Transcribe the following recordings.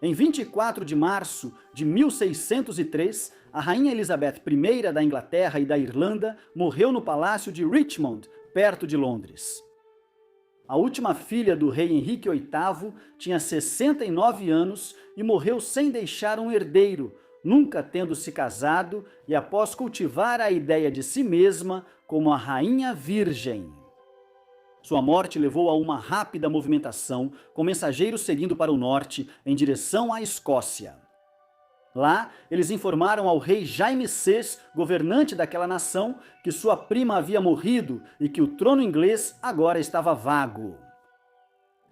Em 24 de março de 1603, a rainha Elizabeth I da Inglaterra e da Irlanda morreu no palácio de Richmond, perto de Londres. A última filha do rei Henrique VIII tinha 69 anos e morreu sem deixar um herdeiro, nunca tendo se casado e após cultivar a ideia de si mesma como a rainha virgem. Sua morte levou a uma rápida movimentação, com mensageiros seguindo para o norte, em direção à Escócia. Lá, eles informaram ao rei Jaime VI, governante daquela nação, que sua prima havia morrido e que o trono inglês agora estava vago.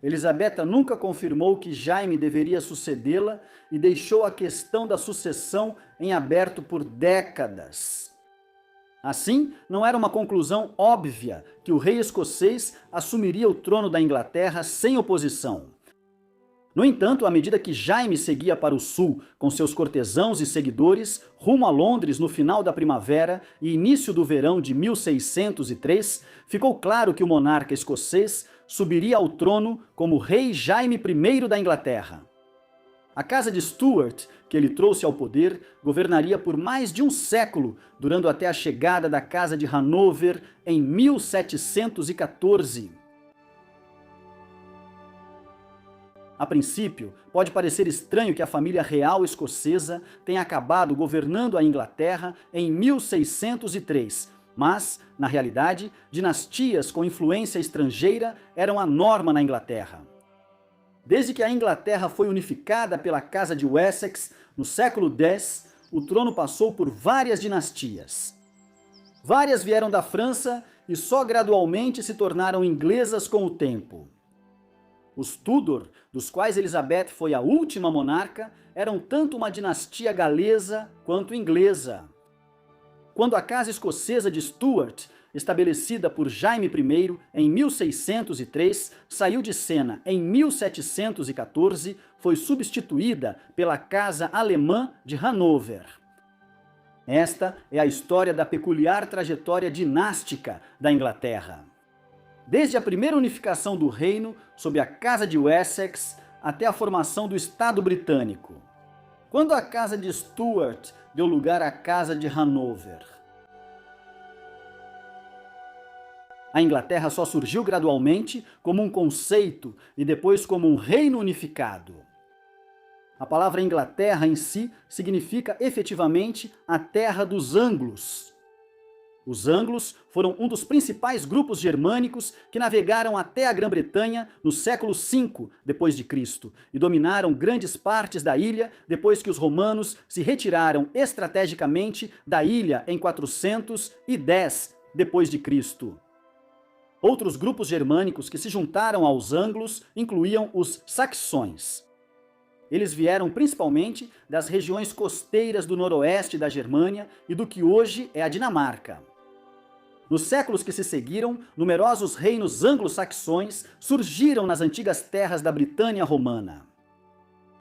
Elizabeth nunca confirmou que Jaime deveria sucedê-la e deixou a questão da sucessão em aberto por décadas. Assim, não era uma conclusão óbvia que o rei escocês assumiria o trono da Inglaterra sem oposição. No entanto, à medida que Jaime seguia para o sul com seus cortesãos e seguidores, rumo a Londres no final da primavera e início do verão de 1603, ficou claro que o monarca escocês subiria ao trono como rei Jaime I da Inglaterra. A casa de Stuart, que ele trouxe ao poder, governaria por mais de um século, durando até a chegada da Casa de Hanover em 1714. A princípio, pode parecer estranho que a família real escocesa tenha acabado governando a Inglaterra em 1603, mas, na realidade, dinastias com influência estrangeira eram a norma na Inglaterra. Desde que a Inglaterra foi unificada pela Casa de Wessex, no século X, o trono passou por várias dinastias. Várias vieram da França e só gradualmente se tornaram inglesas com o tempo. Os Tudor, dos quais Elizabeth foi a última monarca, eram tanto uma dinastia galesa quanto inglesa. Quando a casa escocesa de Stuart, estabelecida por Jaime I em 1603, saiu de cena em 1714, foi substituída pela casa alemã de Hanover. Esta é a história da peculiar trajetória dinástica da Inglaterra. Desde a primeira unificação do reino, sob a Casa de Wessex, até a formação do Estado Britânico. Quando a Casa de Stuart deu lugar à Casa de Hanover. A Inglaterra só surgiu gradualmente como um conceito e depois como um reino unificado. A palavra Inglaterra em si significa efetivamente a terra dos anglos. Os anglos foram um dos principais grupos germânicos que navegaram até a Grã-Bretanha no século V d.C. e dominaram grandes partes da ilha depois que os romanos se retiraram estrategicamente da ilha em 410 d.C. Outros grupos germânicos que se juntaram aos anglos incluíam os saxões. Eles vieram principalmente das regiões costeiras do noroeste da Germânia e do que hoje é a Dinamarca. Nos séculos que se seguiram, numerosos reinos anglo-saxões surgiram nas antigas terras da Britânia romana.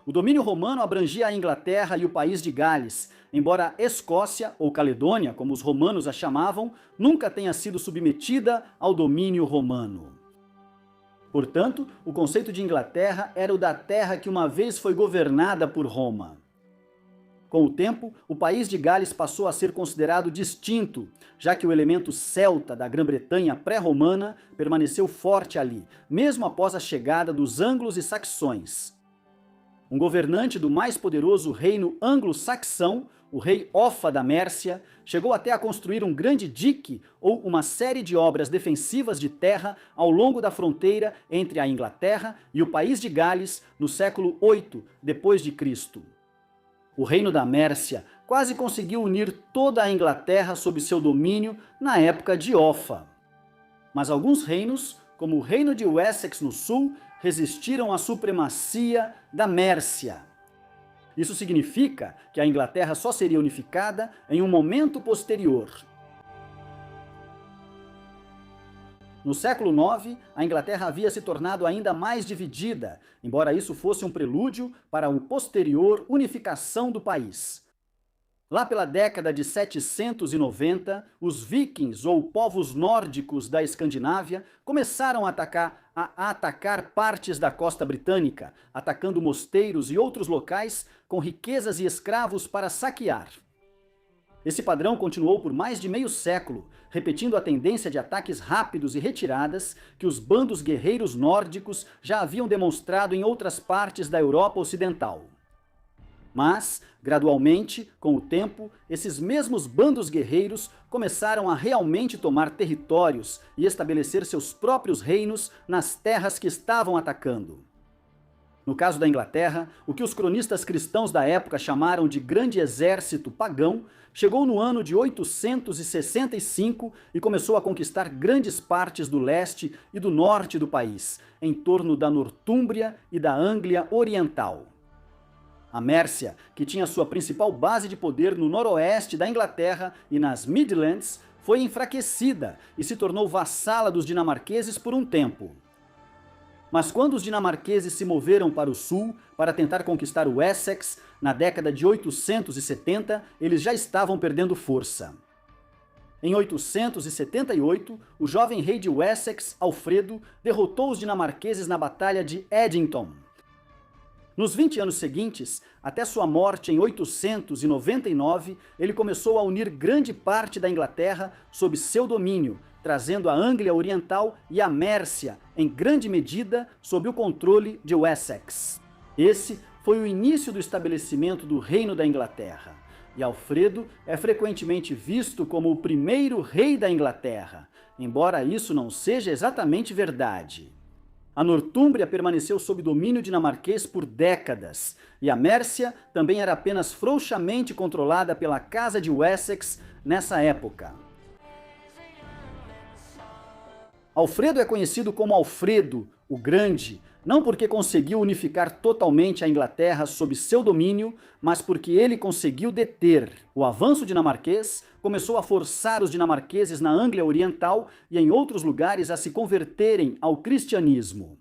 O domínio romano abrangia a Inglaterra e o país de Gales, embora a Escócia, ou Caledônia, como os romanos a chamavam, nunca tenha sido submetida ao domínio romano. Portanto, o conceito de Inglaterra era o da terra que uma vez foi governada por Roma. Com o tempo, o país de Gales passou a ser considerado distinto, já que o elemento celta da Grã-Bretanha pré-romana permaneceu forte ali, mesmo após a chegada dos anglos e saxões. Um governante do mais poderoso reino anglo-saxão, o rei Offa da Mércia, chegou até a construir um grande dique ou uma série de obras defensivas de terra ao longo da fronteira entre a Inglaterra e o país de Gales no século VIII d.C. O reino da Mércia quase conseguiu unir toda a Inglaterra sob seu domínio na época de Offa. Mas alguns reinos, como o reino de Wessex no sul, resistiram à supremacia da Mércia. Isso significa que a Inglaterra só seria unificada em um momento posterior. No século IX, a Inglaterra havia se tornado ainda mais dividida, embora isso fosse um prelúdio para uma posterior unificação do país. Lá pela década de 790, os vikings, ou povos nórdicos da Escandinávia, começaram a atacar partes da costa britânica, atacando mosteiros e outros locais com riquezas e escravos para saquear. Esse padrão continuou por mais de meio século, repetindo a tendência de ataques rápidos e retiradas que os bandos guerreiros nórdicos já haviam demonstrado em outras partes da Europa Ocidental. Mas, gradualmente, com o tempo, esses mesmos bandos guerreiros começaram a realmente tomar territórios e estabelecer seus próprios reinos nas terras que estavam atacando. No caso da Inglaterra, o que os cronistas cristãos da época chamaram de Grande Exército Pagão chegou no ano de 865 e começou a conquistar grandes partes do leste e do norte do país, em torno da Nortúmbria e da Anglia Oriental. A Mércia, que tinha sua principal base de poder no noroeste da Inglaterra e nas Midlands, foi enfraquecida e se tornou vassala dos dinamarqueses por um tempo. Mas quando os dinamarqueses se moveram para o sul para tentar conquistar o Essex, na década de 870, eles já estavam perdendo força. Em 878, o jovem rei de Wessex, Alfredo, derrotou os dinamarqueses na Batalha de Edington. Nos 20 anos seguintes, até sua morte em 899, ele começou a unir grande parte da Inglaterra sob seu domínio, trazendo a Anglia Oriental e a Mércia, em grande medida, sob o controle de Wessex. Esse foi o início do estabelecimento do Reino da Inglaterra, e Alfredo é frequentemente visto como o primeiro rei da Inglaterra, embora isso não seja exatamente verdade. A Nortúmbria permaneceu sob domínio dinamarquês por décadas, e a Mércia também era apenas frouxamente controlada pela Casa de Wessex nessa época. Alfredo é conhecido como Alfredo, o Grande, não porque conseguiu unificar totalmente a Inglaterra sob seu domínio, mas porque ele conseguiu deter o avanço dinamarquês, começou a forçar os dinamarqueses na Anglia Oriental e em outros lugares a se converterem ao cristianismo.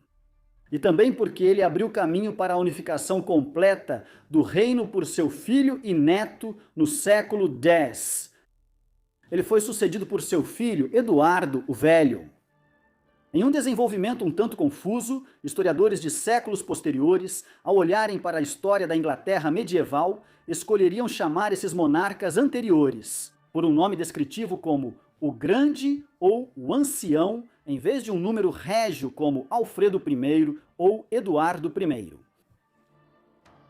E também porque ele abriu caminho para a unificação completa do reino por seu filho e neto no século X. Ele foi sucedido por seu filho Eduardo o Velho. Em um desenvolvimento um tanto confuso, historiadores de séculos posteriores, ao olharem para a história da Inglaterra medieval, escolheriam chamar esses monarcas anteriores por um nome descritivo como o Grande ou o Ancião, em vez de um número régio como Alfredo I ou Eduardo I.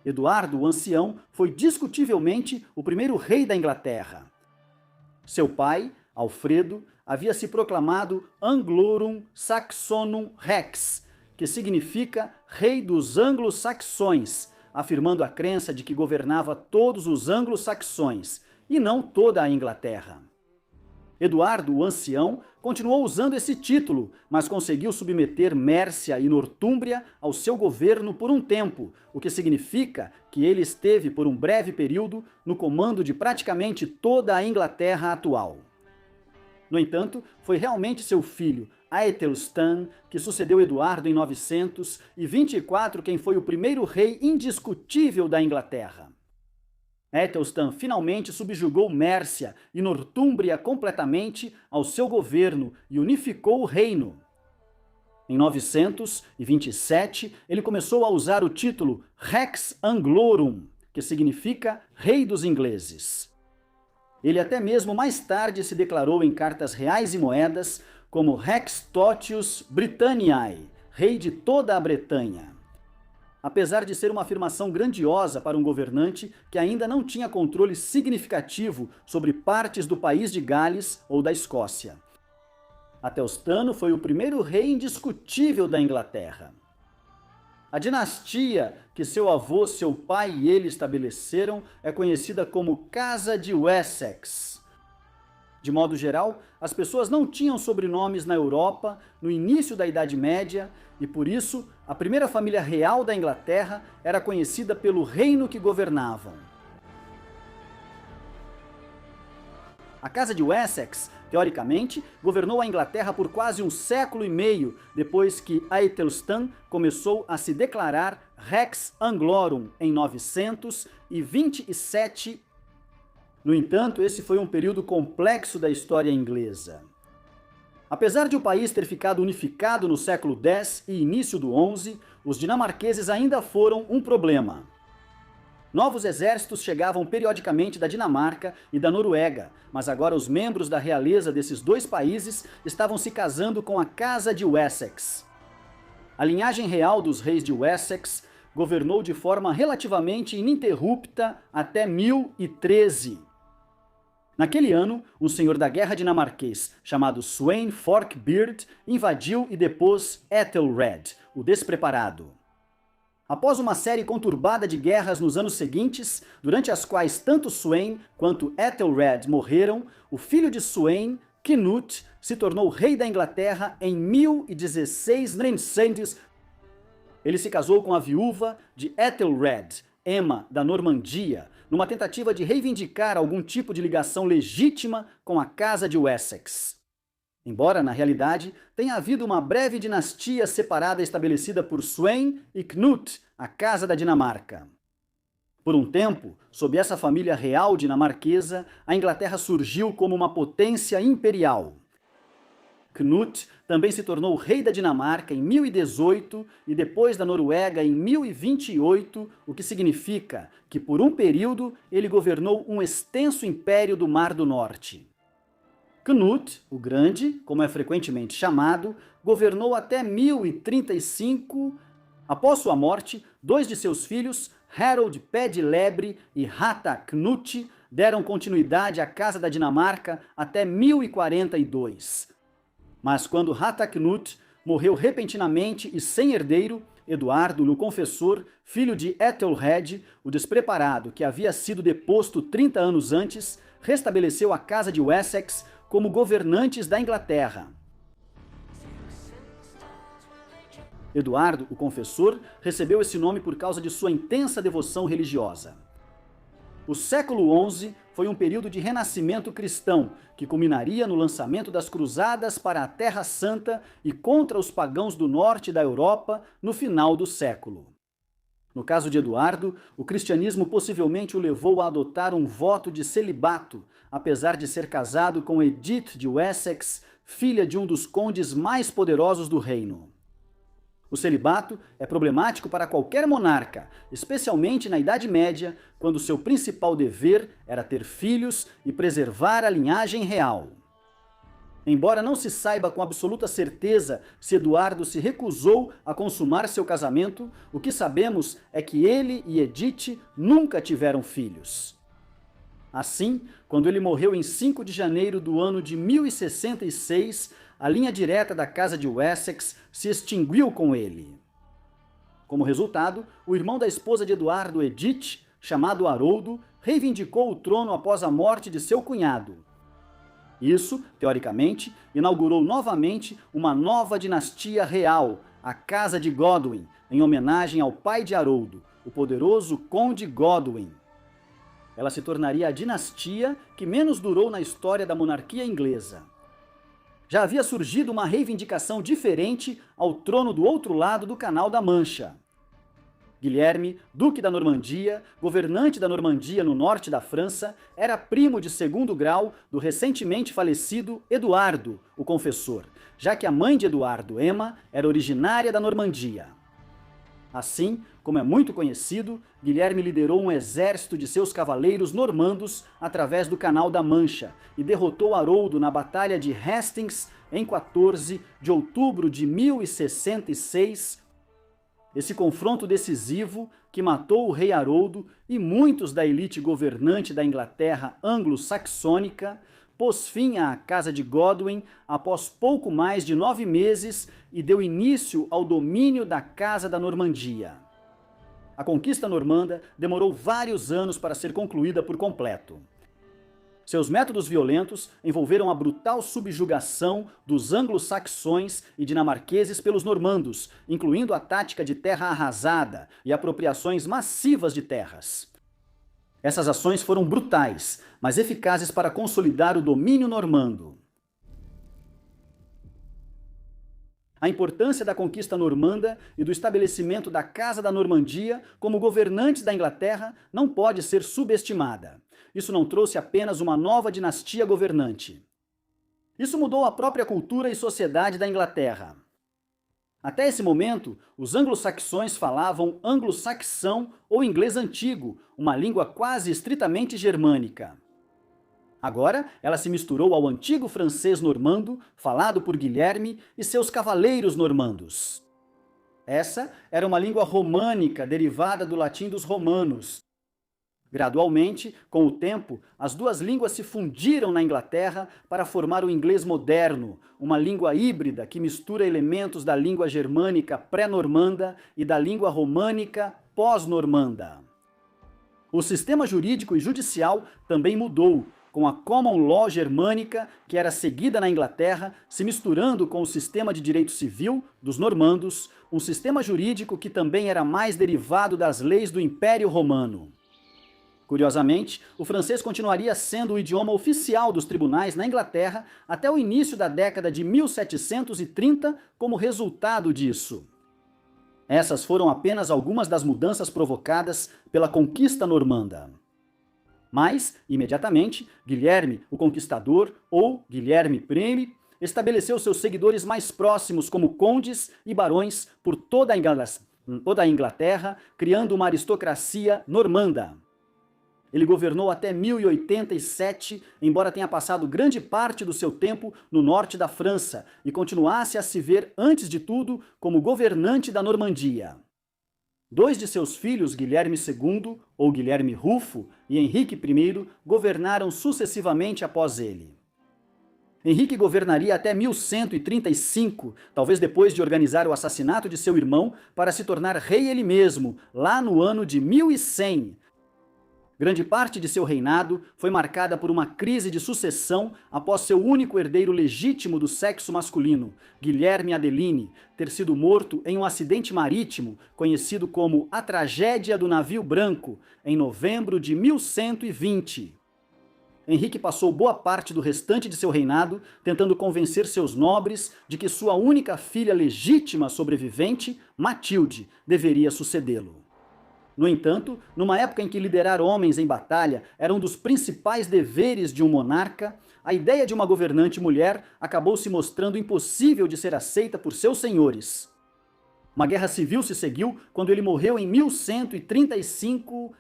Eduardo o Ancião foi discutivelmente o primeiro rei da Inglaterra. Seu pai, Alfredo, havia se proclamado Anglorum Saxonum Rex, que significa Rei dos Anglo-Saxões, afirmando a crença de que governava todos os anglo-saxões, e não toda a Inglaterra. Eduardo o Ancião continuou usando esse título, mas conseguiu submeter Mércia e Nortúmbria ao seu governo por um tempo, o que significa que ele esteve por um breve período no comando de praticamente toda a Inglaterra atual. No entanto, foi realmente seu filho, Aethelstan, que sucedeu Eduardo em 924, quem foi o primeiro rei indiscutível da Inglaterra. Aethelstan finalmente subjugou Mércia e Nortúmbria completamente ao seu governo e unificou o reino. Em 927, ele começou a usar o título Rex Anglorum, que significa Rei dos Ingleses. Ele até mesmo mais tarde se declarou em cartas reais e moedas como Rex Totius Britanniae, rei de toda a Bretanha. Apesar de ser uma afirmação grandiosa para um governante que ainda não tinha controle significativo sobre partes do país de Gales ou da Escócia. Aethelstan foi o primeiro rei indiscutível da Inglaterra. A dinastia que seu avô, seu pai e ele estabeleceram é conhecida como Casa de Wessex. De modo geral, as pessoas não tinham sobrenomes na Europa no início da Idade Média e, por isso, a primeira família real da Inglaterra era conhecida pelo reino que governavam. A Casa de Wessex, teoricamente, governou a Inglaterra por quase um século e meio, depois que Aethelstan começou a se declarar Rex Anglorum em 927. No entanto, esse foi um período complexo da história inglesa. Apesar de o país ter ficado unificado no século X e início do XI, os dinamarqueses ainda foram um problema. Novos exércitos chegavam periodicamente da Dinamarca e da Noruega, mas agora os membros da realeza desses dois países estavam se casando com a Casa de Wessex. A linhagem real dos reis de Wessex governou de forma relativamente ininterrupta até 1013. Naquele ano, um senhor da guerra dinamarquês chamado Sweyn Forkbeard invadiu e depôs Ethelred, o despreparado. Após uma série conturbada de guerras nos anos seguintes, durante as quais tanto Sweyn quanto Ethelred morreram, o filho de Sweyn, Cnut, se tornou rei da Inglaterra em 1016 Nensentes. Ele se casou com a viúva de Ethelred, Emma da Normandia, numa tentativa de reivindicar algum tipo de ligação legítima com a Casa de Wessex. Embora, na realidade, tenha havido uma breve dinastia separada estabelecida por Sweyn e Cnut, a Casa da Dinamarca. Por um tempo, sob essa família real dinamarquesa, a Inglaterra surgiu como uma potência imperial. Cnut também se tornou rei da Dinamarca em 1018 e depois da Noruega em 1028, o que significa que por um período ele governou um extenso império do Mar do Norte. Cnut, o Grande, como é frequentemente chamado, governou até 1035. Após sua morte, dois de seus filhos, Harold Pé de Lebre e Hata Knut, deram continuidade à Casa da Dinamarca até 1042. Mas quando Hata Knut morreu repentinamente e sem herdeiro, Eduardo, o Confessor, filho de Ethelred, o despreparado que havia sido deposto 30 anos antes, restabeleceu a Casa de Wessex como governantes da Inglaterra. Eduardo, o Confessor, recebeu esse nome por causa de sua intensa devoção religiosa. O século XI foi um período de renascimento cristão, que culminaria no lançamento das cruzadas para a Terra Santa e contra os pagãos do norte da Europa no final do século. No caso de Eduardo, o cristianismo possivelmente o levou a adotar um voto de celibato, apesar de ser casado com Edith de Wessex, filha de um dos condes mais poderosos do reino. O celibato é problemático para qualquer monarca, especialmente na Idade Média, quando seu principal dever era ter filhos e preservar a linhagem real. Embora não se saiba com absoluta certeza se Eduardo se recusou a consumar seu casamento, o que sabemos é que ele e Edith nunca tiveram filhos. Assim, quando ele morreu em 5 de janeiro do ano de 1066, a linha direta da Casa de Wessex se extinguiu com ele. Como resultado, o irmão da esposa de Eduardo, Edith, chamado Haroldo, reivindicou o trono após a morte de seu cunhado. Isso, teoricamente, inaugurou novamente uma nova dinastia real, a Casa de Godwin, em homenagem ao pai de Haroldo, o poderoso Conde Godwin. Ela se tornaria a dinastia que menos durou na história da monarquia inglesa. Já havia surgido uma reivindicação diferente ao trono do outro lado do Canal da Mancha. Guilherme, duque da Normandia, governante da Normandia no norte da França, era primo de segundo grau do recentemente falecido Eduardo, o Confessor, já que a mãe de Eduardo, Emma, era originária da Normandia. Assim, como é muito conhecido, Guilherme liderou um exército de seus cavaleiros normandos através do Canal da Mancha e derrotou Haroldo na Batalha de Hastings em 14 de outubro de 1066. Esse confronto decisivo, que matou o rei Haroldo e muitos da elite governante da Inglaterra anglo-saxônica, pôs fim à Casa de Godwin após pouco mais de 9 meses e deu início ao domínio da Casa da Normandia. A conquista normanda demorou vários anos para ser concluída por completo. Seus métodos violentos envolveram a brutal subjugação dos anglo-saxões e dinamarqueses pelos normandos, incluindo a tática de terra arrasada e apropriações massivas de terras. Essas ações foram brutais, mas eficazes para consolidar o domínio normando. A importância da conquista normanda e do estabelecimento da Casa da Normandia como governantes da Inglaterra não pode ser subestimada. isso não trouxe apenas uma nova dinastia governante. Isso mudou a própria cultura e sociedade da Inglaterra. Até esse momento, os anglo-saxões falavam anglo-saxão ou inglês antigo, uma língua quase estritamente germânica. Agora, ela se misturou ao antigo francês normando, falado por Guilherme e seus cavaleiros normandos. Essa era uma língua românica derivada do latim dos romanos. Gradualmente, com o tempo, as duas línguas se fundiram na Inglaterra para formar o inglês moderno, uma língua híbrida que mistura elementos da língua germânica pré-normanda e da língua românica pós-normanda. O sistema jurídico e judicial também mudou, com a Common Law germânica, que era seguida na Inglaterra, se misturando com o sistema de direito civil dos normandos, um sistema jurídico que também era mais derivado das leis do Império Romano. Curiosamente, o francês continuaria sendo o idioma oficial dos tribunais na Inglaterra até o início da década de 1730 como resultado disso. Essas foram apenas algumas das mudanças provocadas pela conquista normanda. Mas, imediatamente, Guilherme, o Conquistador, ou Guilherme I, estabeleceu seus seguidores mais próximos como condes e barões por toda a Inglaterra, criando uma aristocracia normanda. Ele governou até 1087, embora tenha passado grande parte do seu tempo no norte da França e continuasse a se ver, antes de tudo, como governante da Normandia. Dois de seus filhos, Guilherme II, ou Guilherme Rufo, e Henrique I, governaram sucessivamente após ele. Henrique governaria até 1135, talvez depois de organizar o assassinato de seu irmão para se tornar rei ele mesmo, lá no ano de 1100. Grande parte de seu reinado foi marcada por uma crise de sucessão após seu único herdeiro legítimo do sexo masculino, Guilherme Adeline, ter sido morto em um acidente marítimo conhecido como a Tragédia do Navio Branco, em novembro de 1120. Henrique passou boa parte do restante de seu reinado tentando convencer seus nobres de que sua única filha legítima sobrevivente, Matilde, deveria sucedê-lo. No entanto, numa época em que liderar homens em batalha era um dos principais deveres de um monarca, a ideia de uma governante mulher acabou se mostrando impossível de ser aceita por seus senhores. Uma guerra civil se seguiu quando ele morreu em 1135.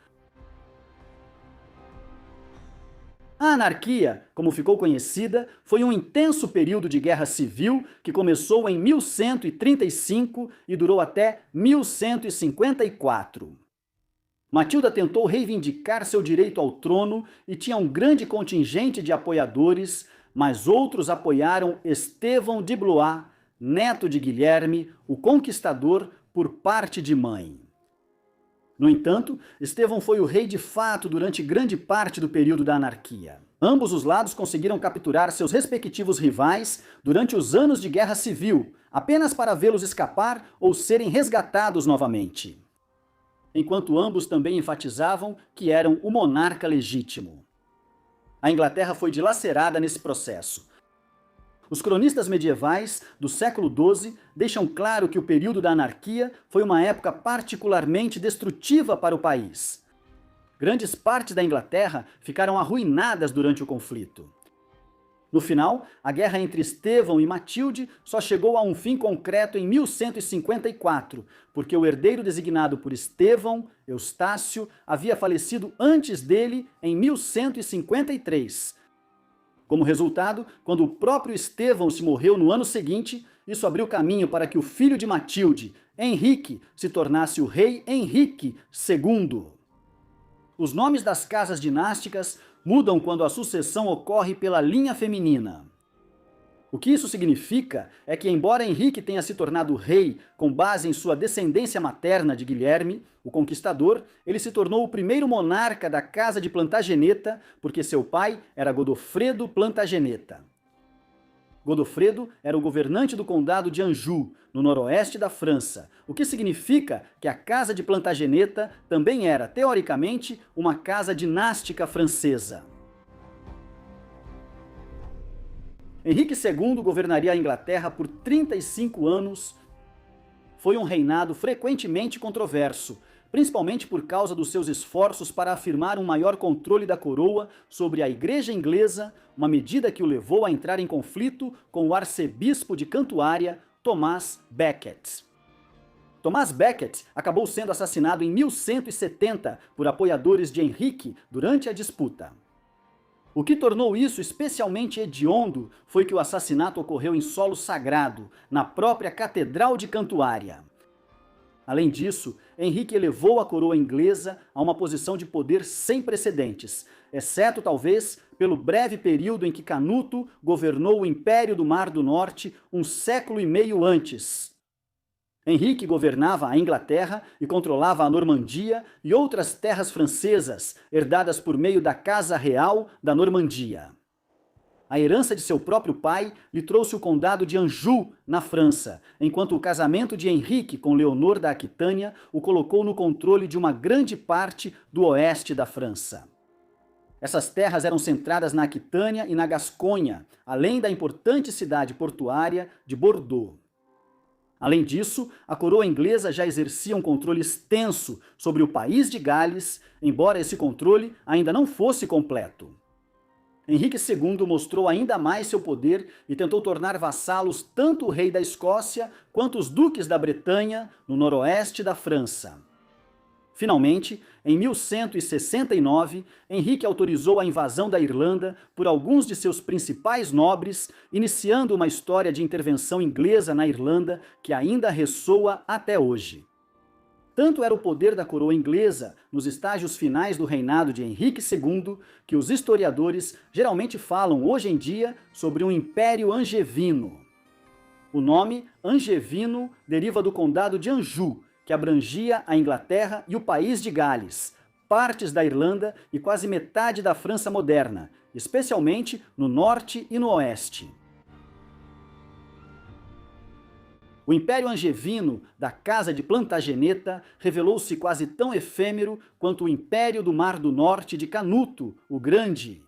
A anarquia, como ficou conhecida, foi um intenso período de guerra civil que começou em 1135 e durou até 1154. Matilda tentou reivindicar seu direito ao trono e tinha um grande contingente de apoiadores, mas outros apoiaram Estevão de Blois, neto de Guilherme, o Conquistador, por parte de mãe. No entanto, Estevão foi o rei de fato durante grande parte do período da anarquia. Ambos os lados conseguiram capturar seus respectivos rivais durante os anos de guerra civil, apenas para vê-los escapar ou serem resgatados novamente. Enquanto ambos também enfatizavam que eram o monarca legítimo. A Inglaterra foi dilacerada nesse processo. Os cronistas medievais do século XII deixam claro que o período da anarquia foi uma época particularmente destrutiva para o país. Grandes partes da Inglaterra ficaram arruinadas durante o conflito. No final, a guerra entre Estevão e Matilde só chegou a um fim concreto em 1154, porque o herdeiro designado por Estevão, Eustácio, havia falecido antes dele em 1153. Como resultado, quando o próprio Estevão se morreu no ano seguinte, isso abriu caminho para que o filho de Matilde, Henrique, se tornasse o rei Henrique II. Os nomes das casas dinásticas mudam quando a sucessão ocorre pela linha feminina. O que isso significa é que, embora Henrique tenha se tornado rei com base em sua descendência materna de Guilherme, o Conquistador, ele se tornou o primeiro monarca da Casa de Plantageneta, porque seu pai era Godofredo Plantageneta. Godofredo era o governante do condado de Anjou, no noroeste da França, o que significa que a Casa de Plantageneta também era, teoricamente, uma casa dinástica francesa. Henrique II governaria a Inglaterra por 35 anos. Foi um reinado frequentemente controverso, principalmente por causa dos seus esforços para afirmar um maior controle da coroa sobre a Igreja inglesa, uma medida que o levou a entrar em conflito com o arcebispo de Cantuária, Thomas Becket. Thomas Becket acabou sendo assassinado em 1170 por apoiadores de Henrique durante a disputa. O que tornou isso especialmente hediondo foi que o assassinato ocorreu em solo sagrado, na própria Catedral de Cantuária. Além disso, Henrique elevou a coroa inglesa a uma posição de poder sem precedentes, exceto talvez pelo breve período em que Canuto governou o Império do Mar do Norte um século e meio antes. Henrique governava a Inglaterra e controlava a Normandia e outras terras francesas, herdadas por meio da Casa Real da Normandia. A herança de seu próprio pai lhe trouxe o condado de Anjou, na França, enquanto o casamento de Henrique com Leonor da Aquitânia o colocou no controle de uma grande parte do oeste da França. Essas terras eram centradas na Aquitânia e na Gasconha, além da importante cidade portuária de Bordeaux. Além disso, a coroa inglesa já exercia um controle extenso sobre o país de Gales, embora esse controle ainda não fosse completo. Henrique II mostrou ainda mais seu poder e tentou tornar vassalos tanto o rei da Escócia quanto os duques da Bretanha, no noroeste da França. Finalmente, em 1169, Henrique autorizou a invasão da Irlanda por alguns de seus principais nobres, iniciando uma história de intervenção inglesa na Irlanda que ainda ressoa até hoje. Tanto era o poder da coroa inglesa nos estágios finais do reinado de Henrique II que os historiadores geralmente falam hoje em dia sobre um Império Angevino. O nome Angevino deriva do condado de Anjou, que abrangia a Inglaterra e o país de Gales, partes da Irlanda e quase metade da França moderna, especialmente no norte e no oeste. O Império Angevino da Casa de Plantageneta revelou-se quase tão efêmero quanto o Império do Mar do Norte de Canuto, o Grande.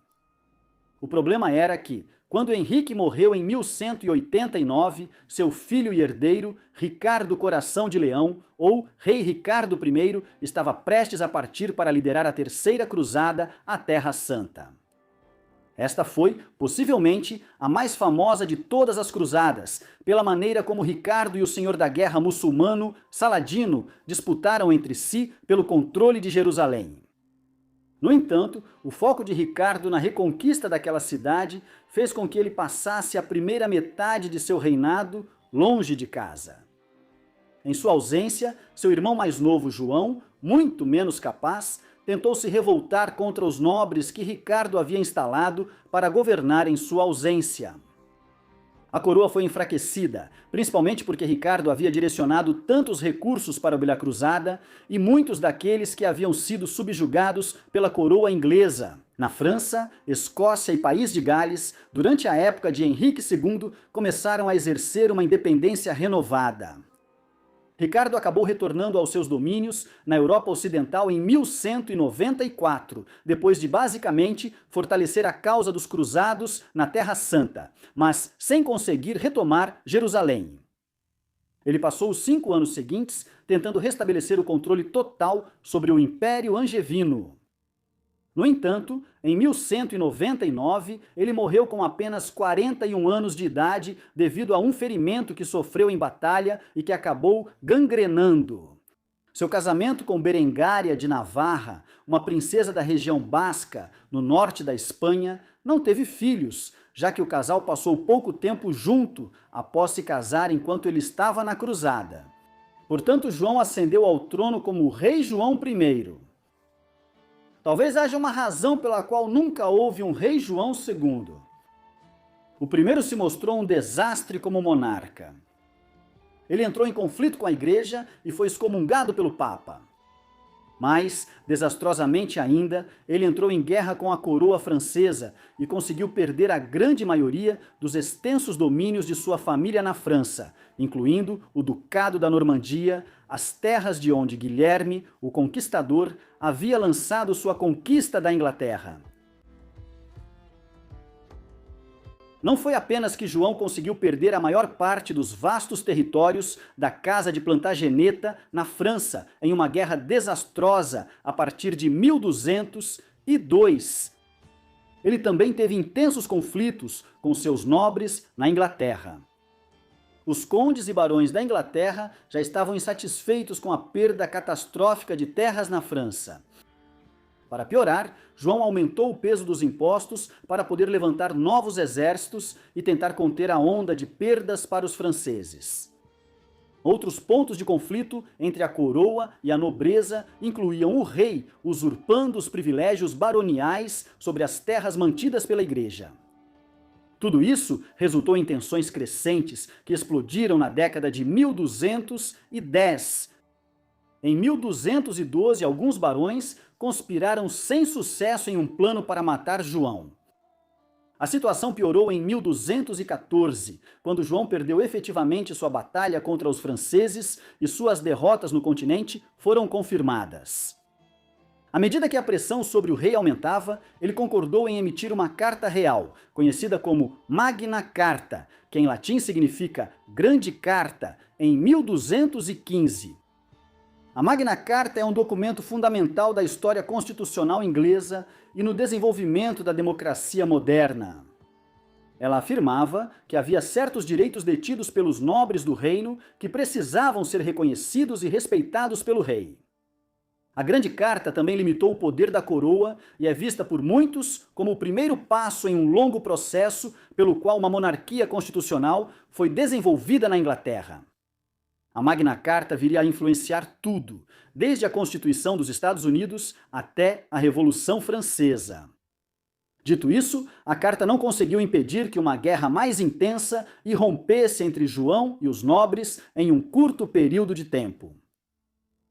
O problema era que, quando Henrique morreu em 1189, seu filho e herdeiro, Ricardo Coração de Leão, ou Rei Ricardo I, estava prestes a partir para liderar a Terceira Cruzada à Terra Santa. Esta foi, possivelmente, a mais famosa de todas as cruzadas, pela maneira como Ricardo e o senhor da guerra muçulmano, Saladino, disputaram entre si pelo controle de Jerusalém. No entanto, o foco de Ricardo na reconquista daquela cidade fez com que ele passasse a primeira metade de seu reinado longe de casa. Em sua ausência, seu irmão mais novo, João, muito menos capaz, tentou se revoltar contra os nobres que Ricardo havia instalado para governar em sua ausência. A coroa foi enfraquecida, principalmente porque Ricardo havia direcionado tantos recursos para a cruzada e muitos daqueles que haviam sido subjugados pela coroa inglesa. Na França, Escócia e País de Gales, durante a época de Henrique II, começaram a exercer uma independência renovada. Ricardo acabou retornando aos seus domínios na Europa Ocidental em 1194, depois de basicamente fortalecer a causa dos cruzados na Terra Santa, mas sem conseguir retomar Jerusalém. Ele passou os 5 anos seguintes tentando restabelecer o controle total sobre o Império Angevino. No entanto, em 1199, ele morreu com apenas 41 anos de idade devido a um ferimento que sofreu em batalha e que acabou gangrenando. Seu casamento com Berengária de Navarra, uma princesa da região basca, no norte da Espanha, não teve filhos, já que o casal passou pouco tempo junto após se casar enquanto ele estava na cruzada. Portanto, João ascendeu ao trono como Rei João I. Talvez haja uma razão pela qual nunca houve um Rei João II. O primeiro se mostrou um desastre como monarca. Ele entrou em conflito com a Igreja e foi excomungado pelo Papa. Mas, desastrosamente ainda, ele entrou em guerra com a coroa francesa e conseguiu perder a grande maioria dos extensos domínios de sua família na França, incluindo o Ducado da Normandia, as terras de onde Guilherme, o Conquistador, havia lançado sua conquista da Inglaterra. Não foi apenas que João conseguiu perder a maior parte dos vastos territórios da Casa de Plantageneta na França em uma guerra desastrosa a partir de 1202. Ele também teve intensos conflitos com seus nobres na Inglaterra. Os condes e barões da Inglaterra já estavam insatisfeitos com a perda catastrófica de terras na França. Para piorar, João aumentou o peso dos impostos para poder levantar novos exércitos e tentar conter a onda de perdas para os franceses. Outros pontos de conflito entre a coroa e a nobreza incluíam o rei usurpando os privilégios baroniais sobre as terras mantidas pela igreja. Tudo isso resultou em tensões crescentes que explodiram na década de 1210. Em 1212, alguns barões conspiraram sem sucesso em um plano para matar João. A situação piorou em 1214, quando João perdeu efetivamente sua batalha contra os franceses e suas derrotas no continente foram confirmadas. À medida que a pressão sobre o rei aumentava, ele concordou em emitir uma carta real, conhecida como Magna Carta, que em latim significa Grande Carta, em 1215. A Magna Carta é um documento fundamental da história constitucional inglesa e no desenvolvimento da democracia moderna. Ela afirmava que havia certos direitos detidos pelos nobres do reino que precisavam ser reconhecidos e respeitados pelo rei. A Grande Carta também limitou o poder da coroa e é vista por muitos como o primeiro passo em um longo processo pelo qual uma monarquia constitucional foi desenvolvida na Inglaterra. A Magna Carta viria a influenciar tudo, desde a Constituição dos Estados Unidos até a Revolução Francesa. Dito isso, a carta não conseguiu impedir que uma guerra mais intensa irrompesse entre João e os nobres em um curto período de tempo.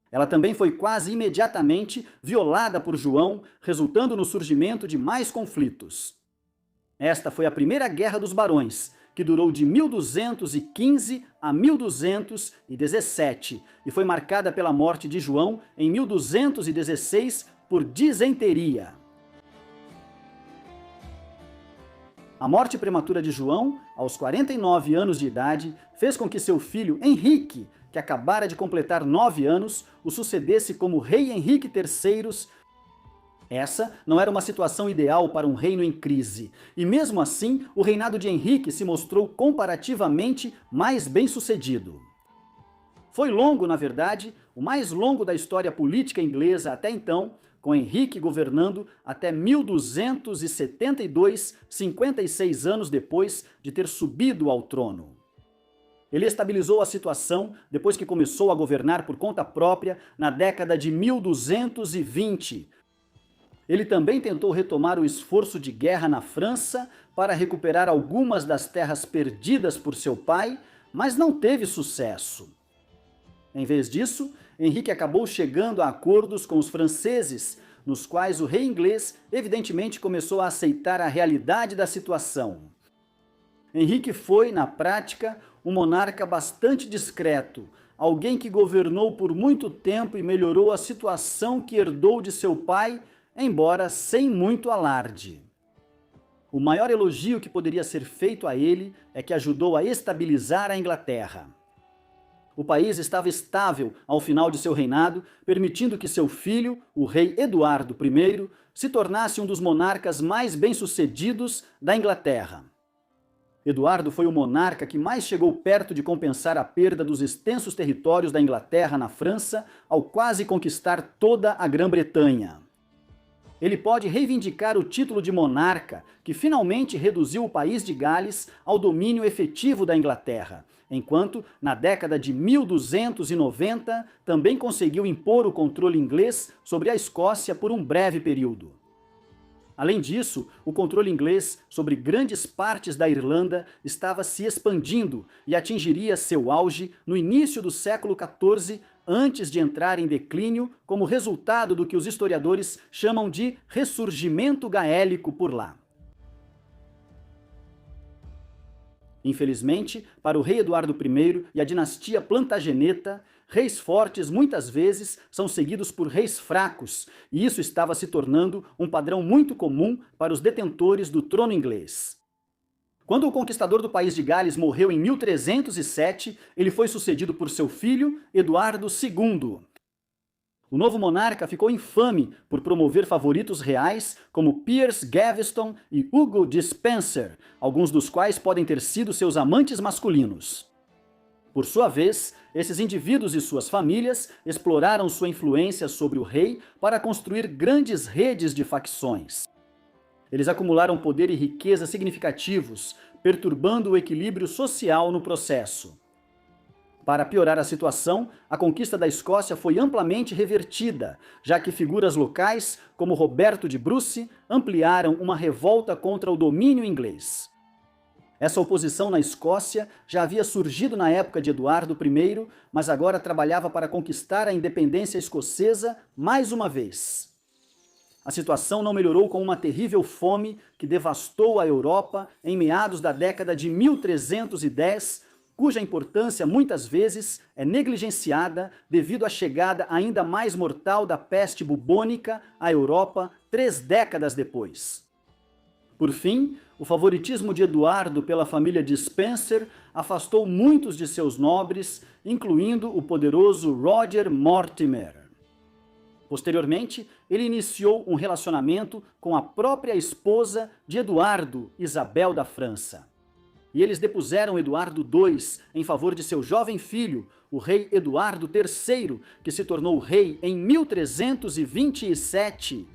Ela também foi quase imediatamente violada por João, resultando no surgimento de mais conflitos. Esta foi a Primeira Guerra dos Barões, que durou de 1215 a 1217 e foi marcada pela morte de João em 1216 por disenteria. A morte prematura de João, aos 49 anos de idade, fez com que seu filho Henrique, que acabara de completar 9 anos, o sucedesse como rei Henrique III. Essa não era uma situação ideal para um reino em crise, e mesmo assim o reinado de Henrique se mostrou comparativamente mais bem-sucedido. Foi longo, na verdade, o mais longo da história política inglesa até então, com Henrique governando até 1272, 56 anos depois de ter subido ao trono. Ele estabilizou a situação depois que começou a governar por conta própria na década de 1220. Ele também tentou retomar o esforço de guerra na França para recuperar algumas das terras perdidas por seu pai, mas não teve sucesso. Em vez disso, Henrique acabou chegando a acordos com os franceses, nos quais o rei inglês evidentemente começou a aceitar a realidade da situação. Henrique foi, na prática, um monarca bastante discreto, alguém que governou por muito tempo e melhorou a situação que herdou de seu pai, embora sem muito alarde. O maior elogio que poderia ser feito a ele é que ajudou a estabilizar a Inglaterra. O país estava estável ao final de seu reinado, permitindo que seu filho, o rei Eduardo I, se tornasse um dos monarcas mais bem-sucedidos da Inglaterra. Eduardo foi o monarca que mais chegou perto de compensar a perda dos extensos territórios da Inglaterra na França ao quase conquistar toda a Grã-Bretanha. Ele pode reivindicar o título de monarca, que finalmente reduziu o país de Gales ao domínio efetivo da Inglaterra, enquanto, na década de 1290, também conseguiu impor o controle inglês sobre a Escócia por um breve período. Além disso, o controle inglês sobre grandes partes da Irlanda estava se expandindo e atingiria seu auge no início do século XIV, antes de entrar em declínio como resultado do que os historiadores chamam de ressurgimento gaélico por lá. Infelizmente, para o rei Eduardo I e a dinastia Plantageneta, reis fortes muitas vezes são seguidos por reis fracos, e isso estava se tornando um padrão muito comum para os detentores do trono inglês. Quando o conquistador do país de Gales morreu em 1307, ele foi sucedido por seu filho, Eduardo II. O novo monarca ficou infame por promover favoritos reais como Piers Gaveston e Hugo Despenser, alguns dos quais podem ter sido seus amantes masculinos. Por sua vez, esses indivíduos e suas famílias exploraram sua influência sobre o rei para construir grandes redes de facções. Eles acumularam poder e riqueza significativos, perturbando o equilíbrio social no processo. Para piorar a situação, a conquista da Escócia foi amplamente revertida, já que figuras locais, como Roberto de Bruce, ampliaram uma revolta contra o domínio inglês. Essa oposição na Escócia já havia surgido na época de Eduardo I, mas agora trabalhava para conquistar a independência escocesa mais uma vez. A situação não melhorou com uma terrível fome que devastou a Europa em meados da década de 1310, cuja importância muitas vezes é negligenciada devido à chegada ainda mais mortal da peste bubônica à Europa 3 décadas depois. Por fim, o favoritismo de Eduardo pela família de Spencer afastou muitos de seus nobres, incluindo o poderoso Roger Mortimer. Posteriormente, ele iniciou um relacionamento com a própria esposa de Eduardo, Isabel da França. E eles depuseram Eduardo II em favor de seu jovem filho, o rei Eduardo III, que se tornou rei em 1327.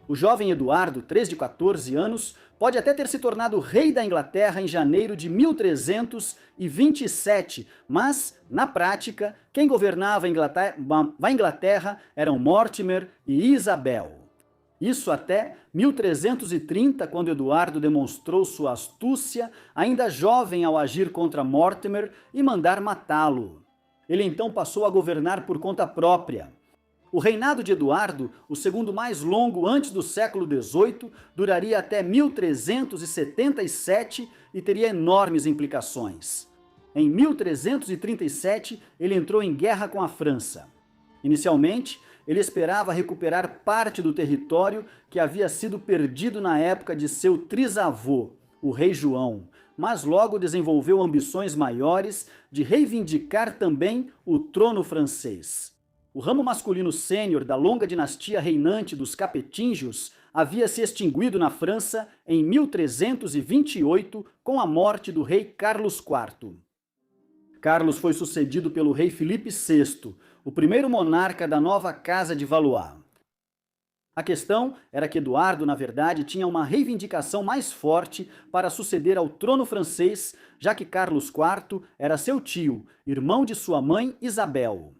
O jovem Eduardo, 3 de 14 anos, pode até ter se tornado rei da Inglaterra em janeiro de 1327, mas, na prática, quem governava a Inglaterra eram Mortimer e Isabel. Isso até 1330, quando Eduardo demonstrou sua astúcia, ainda jovem ao agir contra Mortimer e mandar matá-lo. Ele então passou a governar por conta própria. O reinado de Eduardo, o segundo mais longo antes do século XVIII, duraria até 1377 e teria enormes implicações. Em 1337, ele entrou em guerra com a França. Inicialmente, ele esperava recuperar parte do território que havia sido perdido na época de seu trisavô, o rei João, mas logo desenvolveu ambições maiores de reivindicar também o trono francês. O ramo masculino sênior da longa dinastia reinante dos Capetingios havia se extinguido na França em 1328 com a morte do rei Carlos IV. Carlos foi sucedido pelo rei Filipe VI, o primeiro monarca da nova Casa de Valois. A questão era que Eduardo, na verdade, tinha uma reivindicação mais forte para suceder ao trono francês, já que Carlos IV era seu tio, irmão de sua mãe Isabel.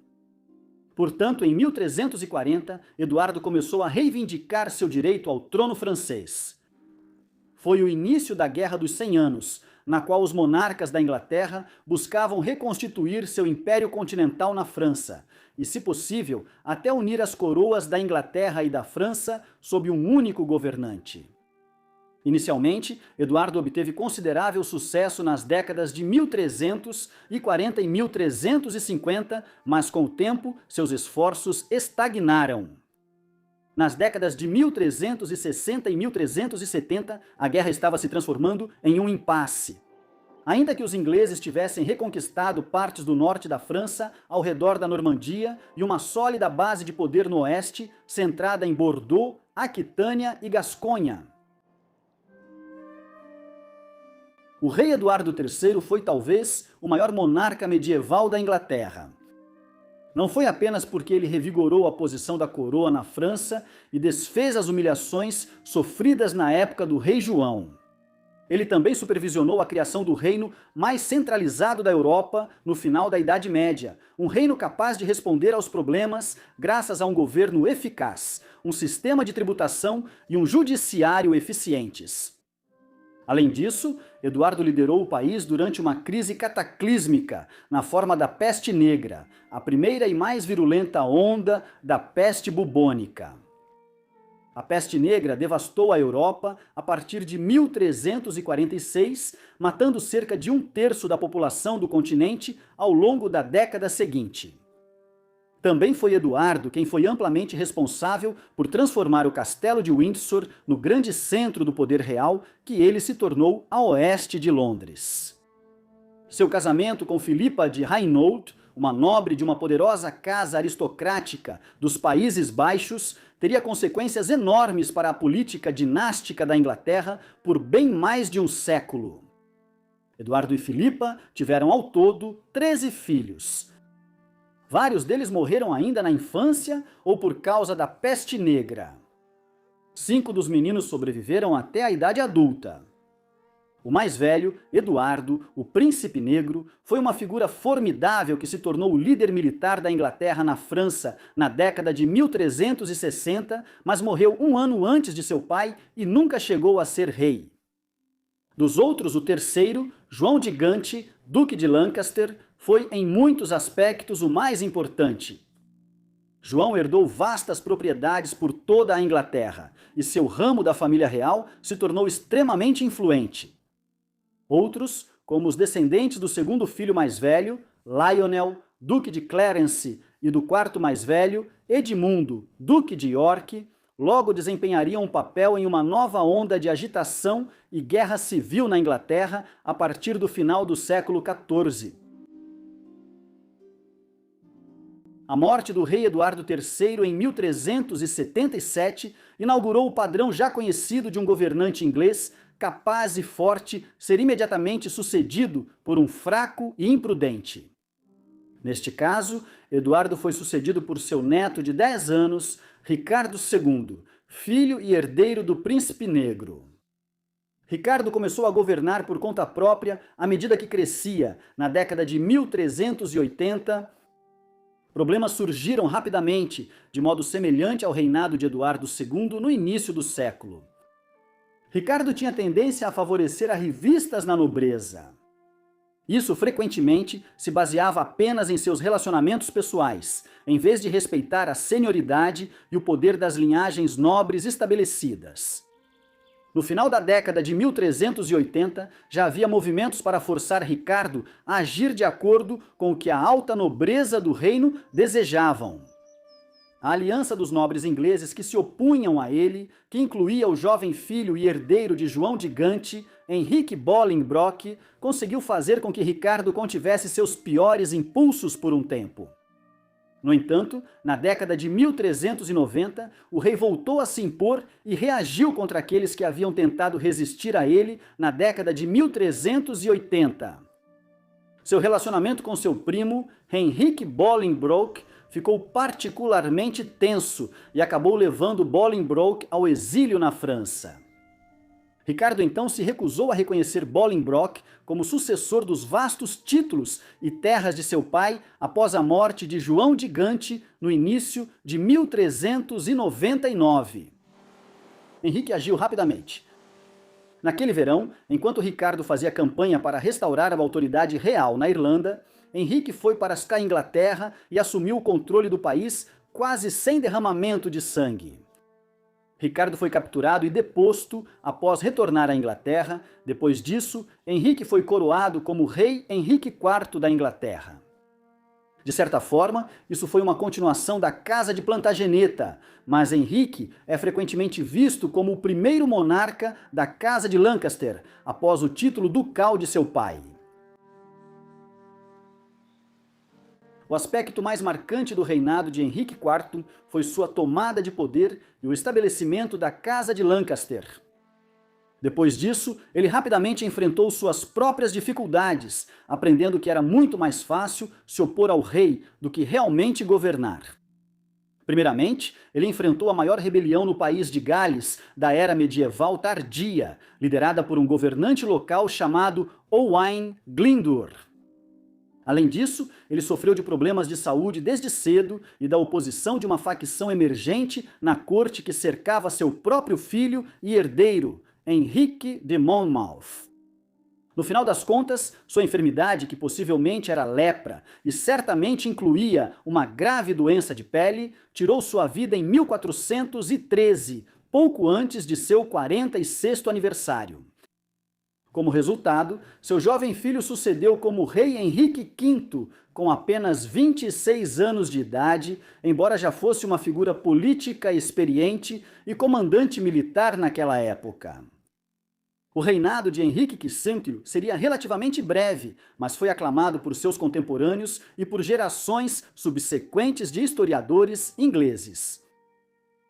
Portanto, em 1340, Eduardo começou a reivindicar seu direito ao trono francês. Foi o início da Guerra dos 100 Anos, na qual os monarcas da Inglaterra buscavam reconstituir seu império continental na França, e, se possível, até unir as coroas da Inglaterra e da França sob um único governante. Inicialmente, Eduardo obteve considerável sucesso nas décadas de 1340 e 1350, mas com o tempo seus esforços estagnaram. Nas décadas de 1360 e 1370, a guerra estava se transformando em um impasse. Ainda que os ingleses tivessem reconquistado partes do norte da França, ao redor da Normandia, e uma sólida base de poder no oeste, centrada em Bordeaux, Aquitânia e Gasconha. O rei Eduardo III foi talvez o maior monarca medieval da Inglaterra. Não foi apenas porque ele revigorou a posição da coroa na França e desfez as humilhações sofridas na época do rei João. Ele também supervisionou a criação do reino mais centralizado da Europa no final da Idade Média, um reino capaz de responder aos problemas graças a um governo eficaz, um sistema de tributação e um judiciário eficientes. Além disso, Eduardo liderou o país durante uma crise cataclísmica, na forma da peste negra, a primeira e mais virulenta onda da peste bubônica. A peste negra devastou a Europa a partir de 1346, matando cerca de 1/3 da população do continente ao longo da década seguinte. Também foi Eduardo quem foi amplamente responsável por transformar o castelo de Windsor no grande centro do poder real que ele se tornou a oeste de Londres. Seu casamento com Filipa de Hainaut, uma nobre de uma poderosa casa aristocrática dos Países Baixos, teria consequências enormes para a política dinástica da Inglaterra por bem mais de um século. Eduardo e Filipa tiveram ao todo 13 filhos. Vários deles morreram ainda na infância ou por causa da peste negra. 5 dos meninos sobreviveram até a idade adulta. O mais velho, Eduardo, o Príncipe Negro, foi uma figura formidável que se tornou o líder militar da Inglaterra na França na década de 1360, mas morreu um ano antes de seu pai e nunca chegou a ser rei. Dos outros, o terceiro, João de Gante, Duque de Lancaster, foi em muitos aspectos o mais importante. João herdou vastas propriedades por toda a Inglaterra e seu ramo da família real se tornou extremamente influente. Outros, como os descendentes do segundo filho mais velho, Lionel, Duque de Clarence, e do quarto mais velho, Edmundo, Duque de York, logo desempenhariam um papel em uma nova onda de agitação e guerra civil na Inglaterra a partir do final do século XIV. A morte do rei Eduardo III em 1377 inaugurou o padrão já conhecido de um governante inglês capaz e forte ser imediatamente sucedido por um fraco e imprudente. Neste caso, Eduardo foi sucedido por seu neto de 10 anos, Ricardo II, filho e herdeiro do Príncipe Negro. Ricardo começou a governar por conta própria à medida que crescia. Na década de 1380, problemas surgiram rapidamente, de modo semelhante ao reinado de Eduardo II no início do século. Ricardo tinha tendência a favorecer a revistas na nobreza. Isso frequentemente se baseava apenas em seus relacionamentos pessoais, em vez de respeitar a senioridade e o poder das linhagens nobres estabelecidas. No final da década de 1380, já havia movimentos para forçar Ricardo a agir de acordo com o que a alta nobreza do reino desejavam. A aliança dos nobres ingleses que se opunham a ele, que incluía o jovem filho e herdeiro de João de Gante, Henrique Bolingbroke, conseguiu fazer com que Ricardo contivesse seus piores impulsos por um tempo. No entanto, na década de 1390, o rei voltou a se impor e reagiu contra aqueles que haviam tentado resistir a ele na década de 1380. Seu relacionamento com seu primo, Henrique Bolingbroke, ficou particularmente tenso e acabou levando Bolingbroke ao exílio na França. Ricardo então se recusou a reconhecer Bolingbroke como sucessor dos vastos títulos e terras de seu pai após a morte de João de Gante no início de 1399. Henrique agiu rapidamente. Naquele verão, enquanto Ricardo fazia campanha para restaurar a autoridade real na Irlanda, Henrique foi para a Inglaterra e assumiu o controle do país quase sem derramamento de sangue. Ricardo foi capturado e deposto após retornar à Inglaterra. Depois disso, Henrique foi coroado como rei Henrique IV da Inglaterra. De certa forma, isso foi uma continuação da Casa de Plantageneta, mas Henrique é frequentemente visto como o primeiro monarca da Casa de Lancaster, após o título ducal de seu pai. O aspecto mais marcante do reinado de Henrique IV foi sua tomada de poder e o estabelecimento da Casa de Lancaster. Depois disso, ele rapidamente enfrentou suas próprias dificuldades, aprendendo que era muito mais fácil se opor ao rei do que realmente governar. Primeiramente, ele enfrentou a maior rebelião no país de Gales da era medieval tardia, liderada por um governante local chamado Owain Glyndwr. Além disso, ele sofreu de problemas de saúde desde cedo e da oposição de uma facção emergente na corte que cercava seu próprio filho e herdeiro, Henrique de Monmouth. No final das contas, sua enfermidade, que possivelmente era lepra e certamente incluía uma grave doença de pele, tirou sua vida em 1413, pouco antes de seu 46º aniversário. Como resultado, seu jovem filho sucedeu como rei Henrique V, com apenas 26 anos de idade, embora já fosse uma figura política experiente e comandante militar naquela época. O reinado de Henrique V seria relativamente breve, mas foi aclamado por seus contemporâneos e por gerações subsequentes de historiadores ingleses.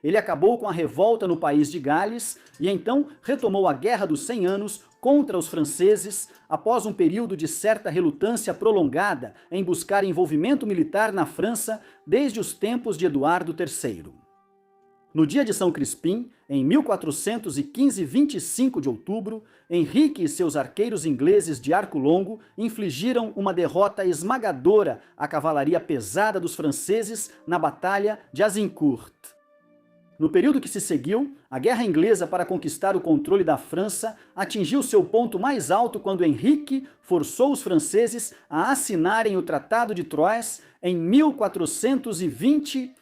Ele acabou com a revolta no país de Gales e então retomou a Guerra dos 100 Anos contra os franceses após um período de certa relutância prolongada em buscar envolvimento militar na França desde os tempos de Eduardo III. No dia de São Crispim, em 1415, 25 de outubro, Henrique e seus arqueiros ingleses de arco longo infligiram uma derrota esmagadora à cavalaria pesada dos franceses na Batalha de Azincourt. No período que se seguiu, a guerra inglesa para conquistar o controle da França atingiu seu ponto mais alto quando Henrique forçou os franceses a assinarem o Tratado de Troyes em 1420.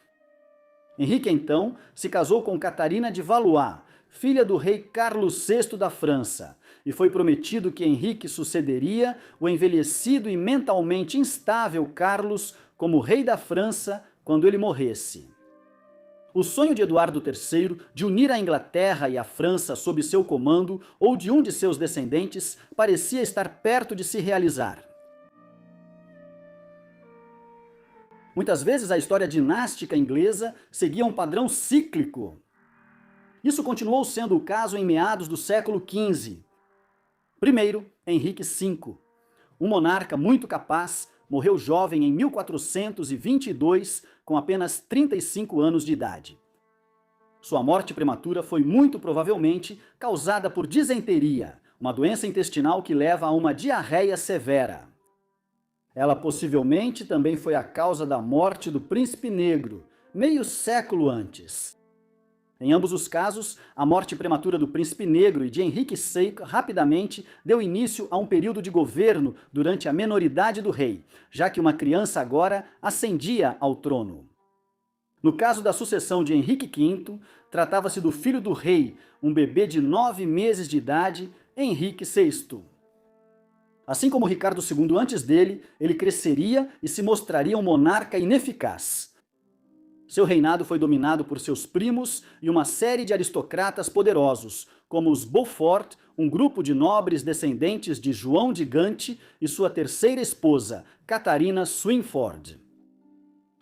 Henrique, então, se casou com Catarina de Valois, filha do rei Carlos VI da França, e foi prometido que Henrique sucederia o envelhecido e mentalmente instável Carlos como rei da França quando ele morresse. O sonho de Eduardo III de unir a Inglaterra e a França sob seu comando ou de um de seus descendentes parecia estar perto de se realizar. Muitas vezes a história dinástica inglesa seguia um padrão cíclico. Isso continuou sendo o caso em meados do século XV. Primeiro, Henrique V, um monarca muito capaz, morreu jovem em 1422, com apenas 35 anos de idade. Sua morte prematura foi muito provavelmente causada por disenteria, uma doença intestinal que leva a uma diarreia severa. Ela possivelmente também foi a causa da morte do príncipe negro, meio século antes. Em ambos os casos, a morte prematura do príncipe negro e de Henrique VI rapidamente deu início a um período de governo durante a menoridade do rei, já que uma criança agora ascendia ao trono. No caso da sucessão de Henrique V, tratava-se do filho do rei, um bebê de 9 meses de idade, Henrique VI. Assim como Ricardo II antes dele, ele cresceria e se mostraria um monarca ineficaz. Seu reinado foi dominado por seus primos e uma série de aristocratas poderosos, como os Beaufort, um grupo de nobres descendentes de João de Gante e sua terceira esposa, Catarina Swynford.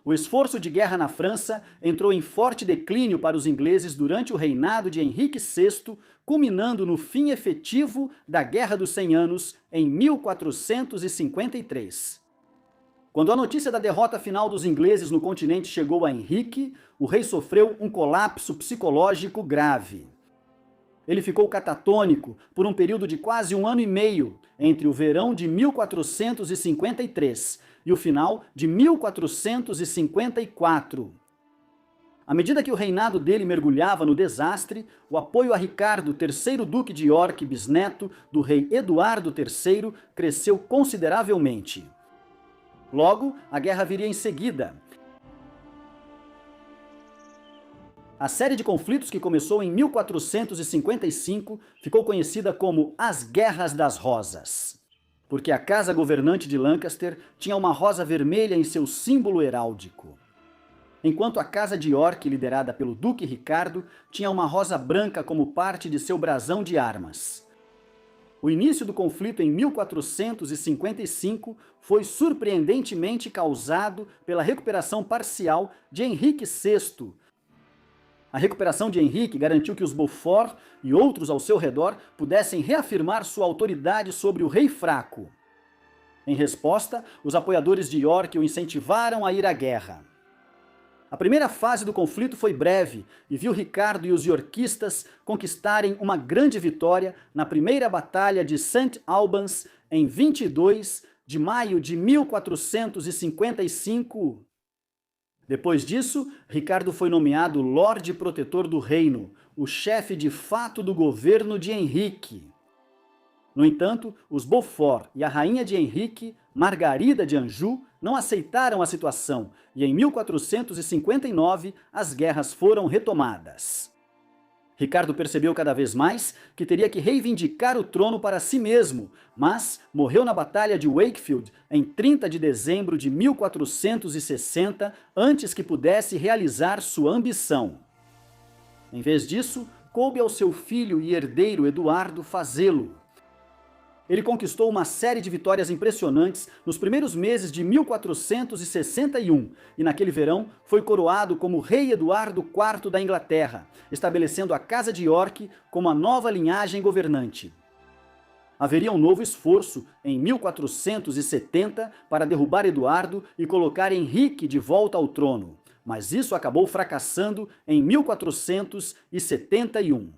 O esforço de guerra na França entrou em forte declínio para os ingleses durante o reinado de Henrique VI, culminando no fim efetivo da Guerra dos 100 Anos em 1453. Quando a notícia da derrota final dos ingleses no continente chegou a Henrique, o rei sofreu um colapso psicológico grave. Ele ficou catatônico por um período de quase 1 ano e meio, entre o verão de 1453 e o final de 1454. À medida que o reinado dele mergulhava no desastre, o apoio a Ricardo, terceiro duque de York, bisneto do rei Eduardo III, cresceu consideravelmente. Logo, a guerra viria em seguida. A série de conflitos que começou em 1455 ficou conhecida como as Guerras das Rosas, porque a casa governante de Lancaster tinha uma rosa vermelha em seu símbolo heráldico, enquanto a casa de York, liderada pelo Duque Ricardo, tinha uma rosa branca como parte de seu brasão de armas. O início do conflito em 1455 foi surpreendentemente causado pela recuperação parcial de Henrique VI. A recuperação de Henrique garantiu que os Beaufort e outros ao seu redor pudessem reafirmar sua autoridade sobre o rei fraco. Em resposta, os apoiadores de York o incentivaram a ir à guerra. A primeira fase do conflito foi breve e viu Ricardo e os yorkistas conquistarem uma grande vitória na primeira batalha de St. Albans em 22 de maio de 1455. Depois disso, Ricardo foi nomeado Lorde Protetor do Reino, o chefe de fato do governo de Henrique. No entanto, os Beaufort e a rainha de Henrique, Margarida de Anjou, não aceitaram a situação e em 1459 as guerras foram retomadas. Ricardo percebeu cada vez mais que teria que reivindicar o trono para si mesmo, mas morreu na Batalha de Wakefield em 30 de dezembro de 1460, antes que pudesse realizar sua ambição. Em vez disso, coube ao seu filho e herdeiro Eduardo fazê-lo. Ele conquistou uma série de vitórias impressionantes nos primeiros meses de 1461 e naquele verão foi coroado como rei Eduardo IV da Inglaterra, estabelecendo a Casa de York como a nova linhagem governante. Haveria um novo esforço em 1470 para derrubar Eduardo e colocar Henrique de volta ao trono, mas isso acabou fracassando em 1471.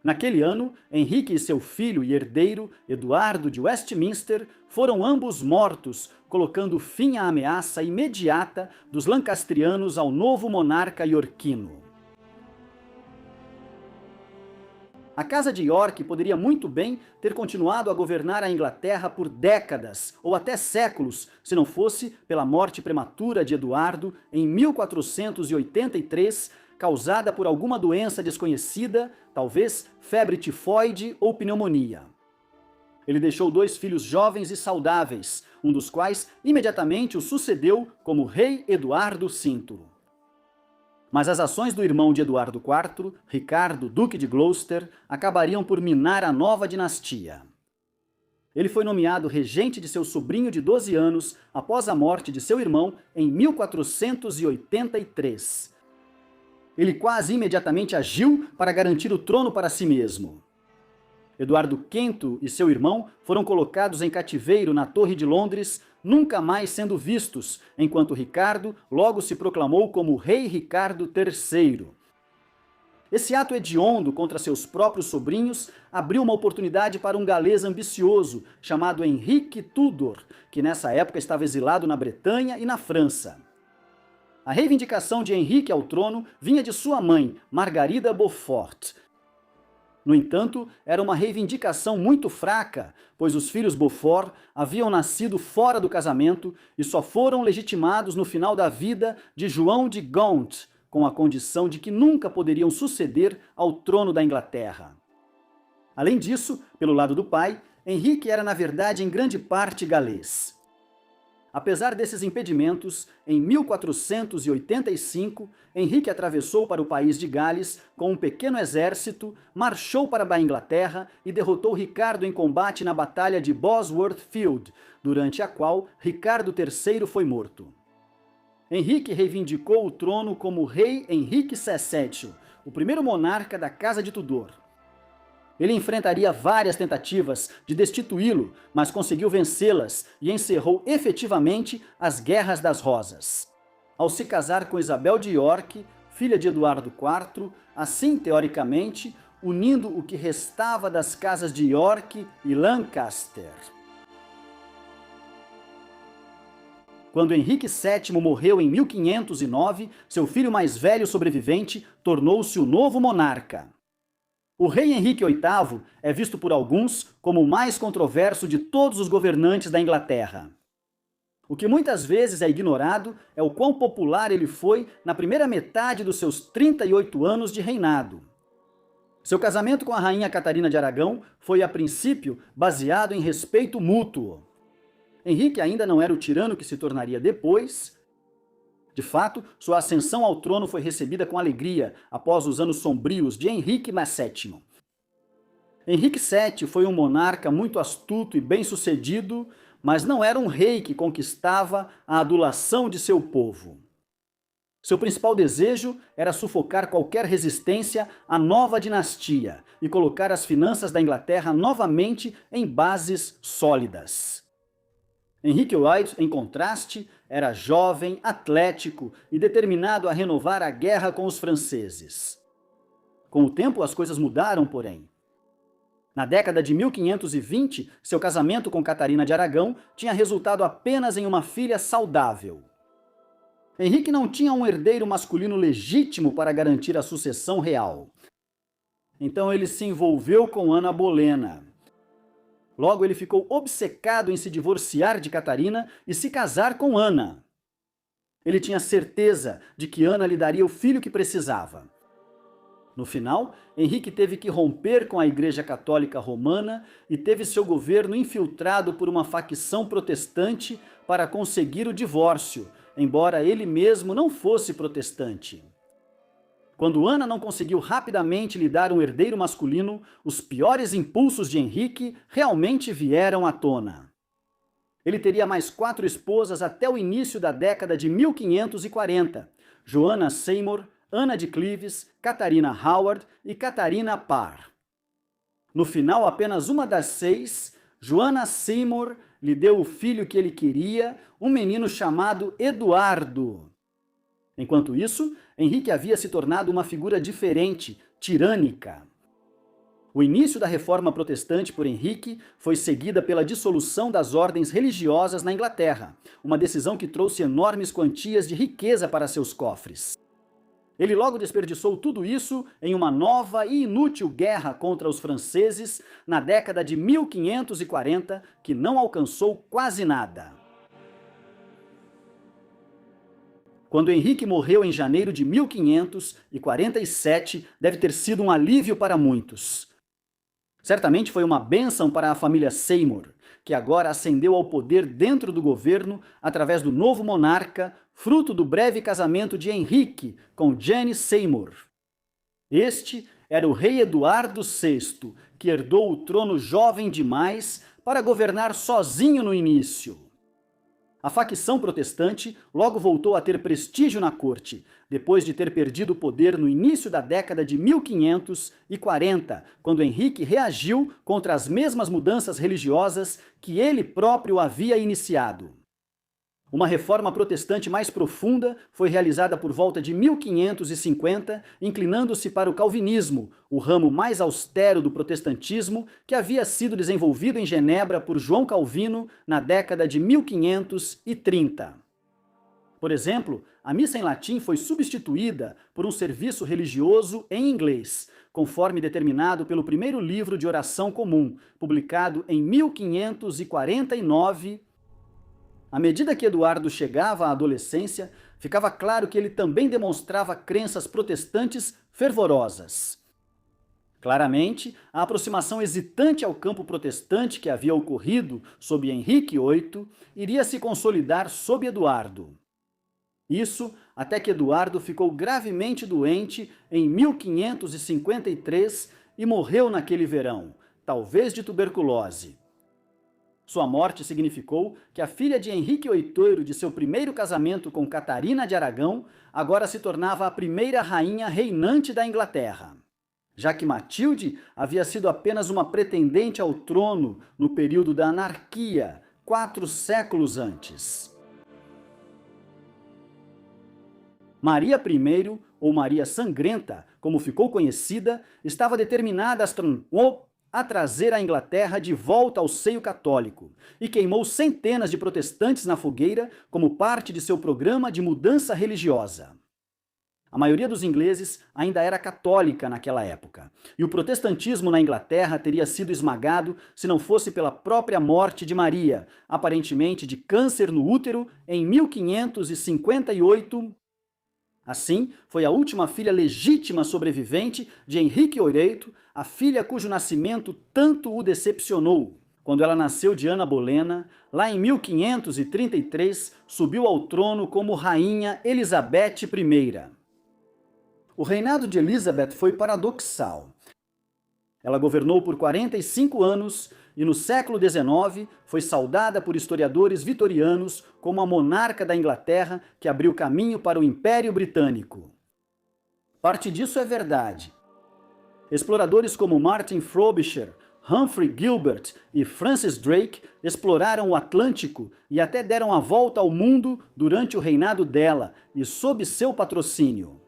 Naquele ano, Henrique e seu filho e herdeiro, Eduardo de Westminster, foram ambos mortos, colocando fim à ameaça imediata dos lancastrianos ao novo monarca iorquino. A Casa de York poderia muito bem ter continuado a governar a Inglaterra por décadas ou até séculos, se não fosse pela morte prematura de Eduardo em 1483, causada por alguma doença desconhecida, talvez febre tifoide ou pneumonia. Ele deixou 2 filhos jovens e saudáveis, um dos quais imediatamente o sucedeu como rei Eduardo V. Mas as ações do irmão de Eduardo IV, Ricardo, Duque de Gloucester, acabariam por minar a nova dinastia. Ele foi nomeado regente de seu sobrinho de 12 anos após a morte de seu irmão em 1483. Ele quase imediatamente agiu para garantir o trono para si mesmo. Eduardo V e seu irmão foram colocados em cativeiro na Torre de Londres, nunca mais sendo vistos, enquanto Ricardo logo se proclamou como Rei Ricardo III. Esse ato hediondo contra seus próprios sobrinhos abriu uma oportunidade para um galês ambicioso chamado Henrique Tudor, que nessa época estava exilado na Bretanha e na França. A reivindicação de Henrique ao trono vinha de sua mãe, Margarida Beaufort. No entanto, era uma reivindicação muito fraca, pois os filhos Beaufort haviam nascido fora do casamento e só foram legitimados no final da vida de João de Gaunt, com a condição de que nunca poderiam suceder ao trono da Inglaterra. Além disso, pelo lado do pai, Henrique era na verdade em grande parte galês. Apesar desses impedimentos, em 1485, Henrique atravessou para o país de Gales com um pequeno exército, marchou para a Inglaterra e derrotou Ricardo em combate na Batalha de Bosworth Field, durante a qual Ricardo III foi morto. Henrique reivindicou o trono como rei Henrique VII, o primeiro monarca da Casa de Tudor. Ele enfrentaria várias tentativas de destituí-lo, mas conseguiu vencê-las e encerrou efetivamente as Guerras das Rosas. Ao se casar com Isabel de York, filha de Eduardo IV, assim, teoricamente, unindo o que restava das casas de York e Lancaster. Quando Henrique VII morreu em 1509, seu filho mais velho sobrevivente tornou-se o novo monarca. O rei Henrique VIII é visto por alguns como o mais controverso de todos os governantes da Inglaterra. O que muitas vezes é ignorado é o quão popular ele foi na primeira metade dos seus 38 anos de reinado. Seu casamento com a rainha Catarina de Aragão foi, a princípio, baseado em respeito mútuo. Henrique ainda não era o tirano que se tornaria depois. De fato, sua ascensão ao trono foi recebida com alegria após os anos sombrios de Henrique VII. Henrique VII foi um monarca muito astuto e bem-sucedido, mas não era um rei que conquistava a adulação de seu povo. Seu principal desejo era sufocar qualquer resistência à nova dinastia e colocar as finanças da Inglaterra novamente em bases sólidas. Henrique VIII, em contraste, era jovem, atlético e determinado a renovar a guerra com os franceses. Com o tempo, as coisas mudaram, porém. Na década de 1520, seu casamento com Catarina de Aragão tinha resultado apenas em uma filha saudável. Henrique não tinha um herdeiro masculino legítimo para garantir a sucessão real. Então ele se envolveu com Ana Bolena. Logo, ele ficou obcecado em se divorciar de Catarina e se casar com Ana. Ele tinha certeza de que Ana lhe daria o filho que precisava. No final, Henrique teve que romper com a Igreja Católica Romana e teve seu governo infiltrado por uma facção protestante para conseguir o divórcio, embora ele mesmo não fosse protestante. Quando Ana não conseguiu rapidamente lhe dar um herdeiro masculino, os piores impulsos de Henrique realmente vieram à tona. Ele teria mais 4 esposas até o início da década de 1540, Joanna Seymour, Ana de Cleves, Catarina Howard e Catarina Parr. No final, apenas uma das 6, Joanna Seymour, lhe deu o filho que ele queria, um menino chamado Eduardo. Enquanto isso, Henrique havia se tornado uma figura diferente, tirânica. O início da reforma protestante por Henrique foi seguida pela dissolução das ordens religiosas na Inglaterra, uma decisão que trouxe enormes quantias de riqueza para seus cofres. Ele logo desperdiçou tudo isso em uma nova e inútil guerra contra os franceses na década de 1540, que não alcançou quase nada. Quando Henrique morreu em janeiro de 1547, deve ter sido um alívio para muitos. Certamente foi uma bênção para a família Seymour, que agora ascendeu ao poder dentro do governo através do novo monarca, fruto do breve casamento de Henrique com Jane Seymour. Este era o rei Eduardo VI, que herdou o trono jovem demais para governar sozinho no início. A facção protestante logo voltou a ter prestígio na corte, depois de ter perdido o poder no início da década de 1540, quando Henrique reagiu contra as mesmas mudanças religiosas que ele próprio havia iniciado. Uma reforma protestante mais profunda foi realizada por volta de 1550, inclinando-se para o calvinismo, o ramo mais austero do protestantismo que havia sido desenvolvido em Genebra por João Calvino na década de 1530. Por exemplo, a missa em latim foi substituída por um serviço religioso em inglês, conforme determinado pelo primeiro livro de oração comum, publicado em 1549. À medida que Eduardo chegava à adolescência, ficava claro que ele também demonstrava crenças protestantes fervorosas. Claramente, a aproximação hesitante ao campo protestante que havia ocorrido sob Henrique VIII iria se consolidar sob Eduardo. Isso até que Eduardo ficou gravemente doente em 1553 e morreu naquele verão, talvez de tuberculose. Sua morte significou que a filha de Henrique VIII de seu primeiro casamento com Catarina de Aragão agora se tornava a primeira rainha reinante da Inglaterra, já que Matilde havia sido apenas uma pretendente ao trono no período da anarquia, 4 séculos antes. Maria I, ou Maria Sangrenta, como ficou conhecida, estava determinada a trazer a Inglaterra de volta ao seio católico e queimou centenas de protestantes na fogueira como parte de seu programa de mudança religiosa. A maioria dos ingleses ainda era católica naquela época, e o protestantismo na Inglaterra teria sido esmagado se não fosse pela própria morte de Maria, aparentemente de câncer no útero, em 1558. Assim, foi a última filha legítima sobrevivente de Henrique VIII, a filha cujo nascimento tanto o decepcionou. Quando ela nasceu de Ana Bolena, lá em 1533, subiu ao trono como Rainha Elizabeth I. O reinado de Elizabeth foi paradoxal. Ela governou por 45 anos e no século XIX foi saudada por historiadores vitorianos como a monarca da Inglaterra que abriu caminho para o Império Britânico. Parte disso é verdade. Exploradores como Martin Frobisher, Humphrey Gilbert e Francis Drake exploraram o Atlântico e até deram a volta ao mundo durante o reinado dela e sob seu patrocínio.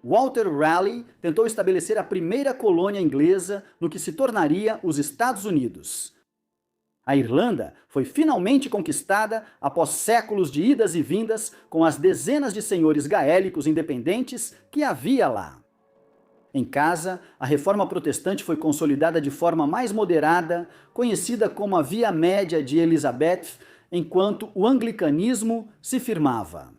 Walter Raleigh tentou estabelecer a primeira colônia inglesa no que se tornaria os Estados Unidos. A Irlanda foi finalmente conquistada após séculos de idas e vindas com as dezenas de senhores gaélicos independentes que havia lá. Em casa, a reforma protestante foi consolidada de forma mais moderada, conhecida como a Via Média de Elizabeth, enquanto o anglicanismo se firmava.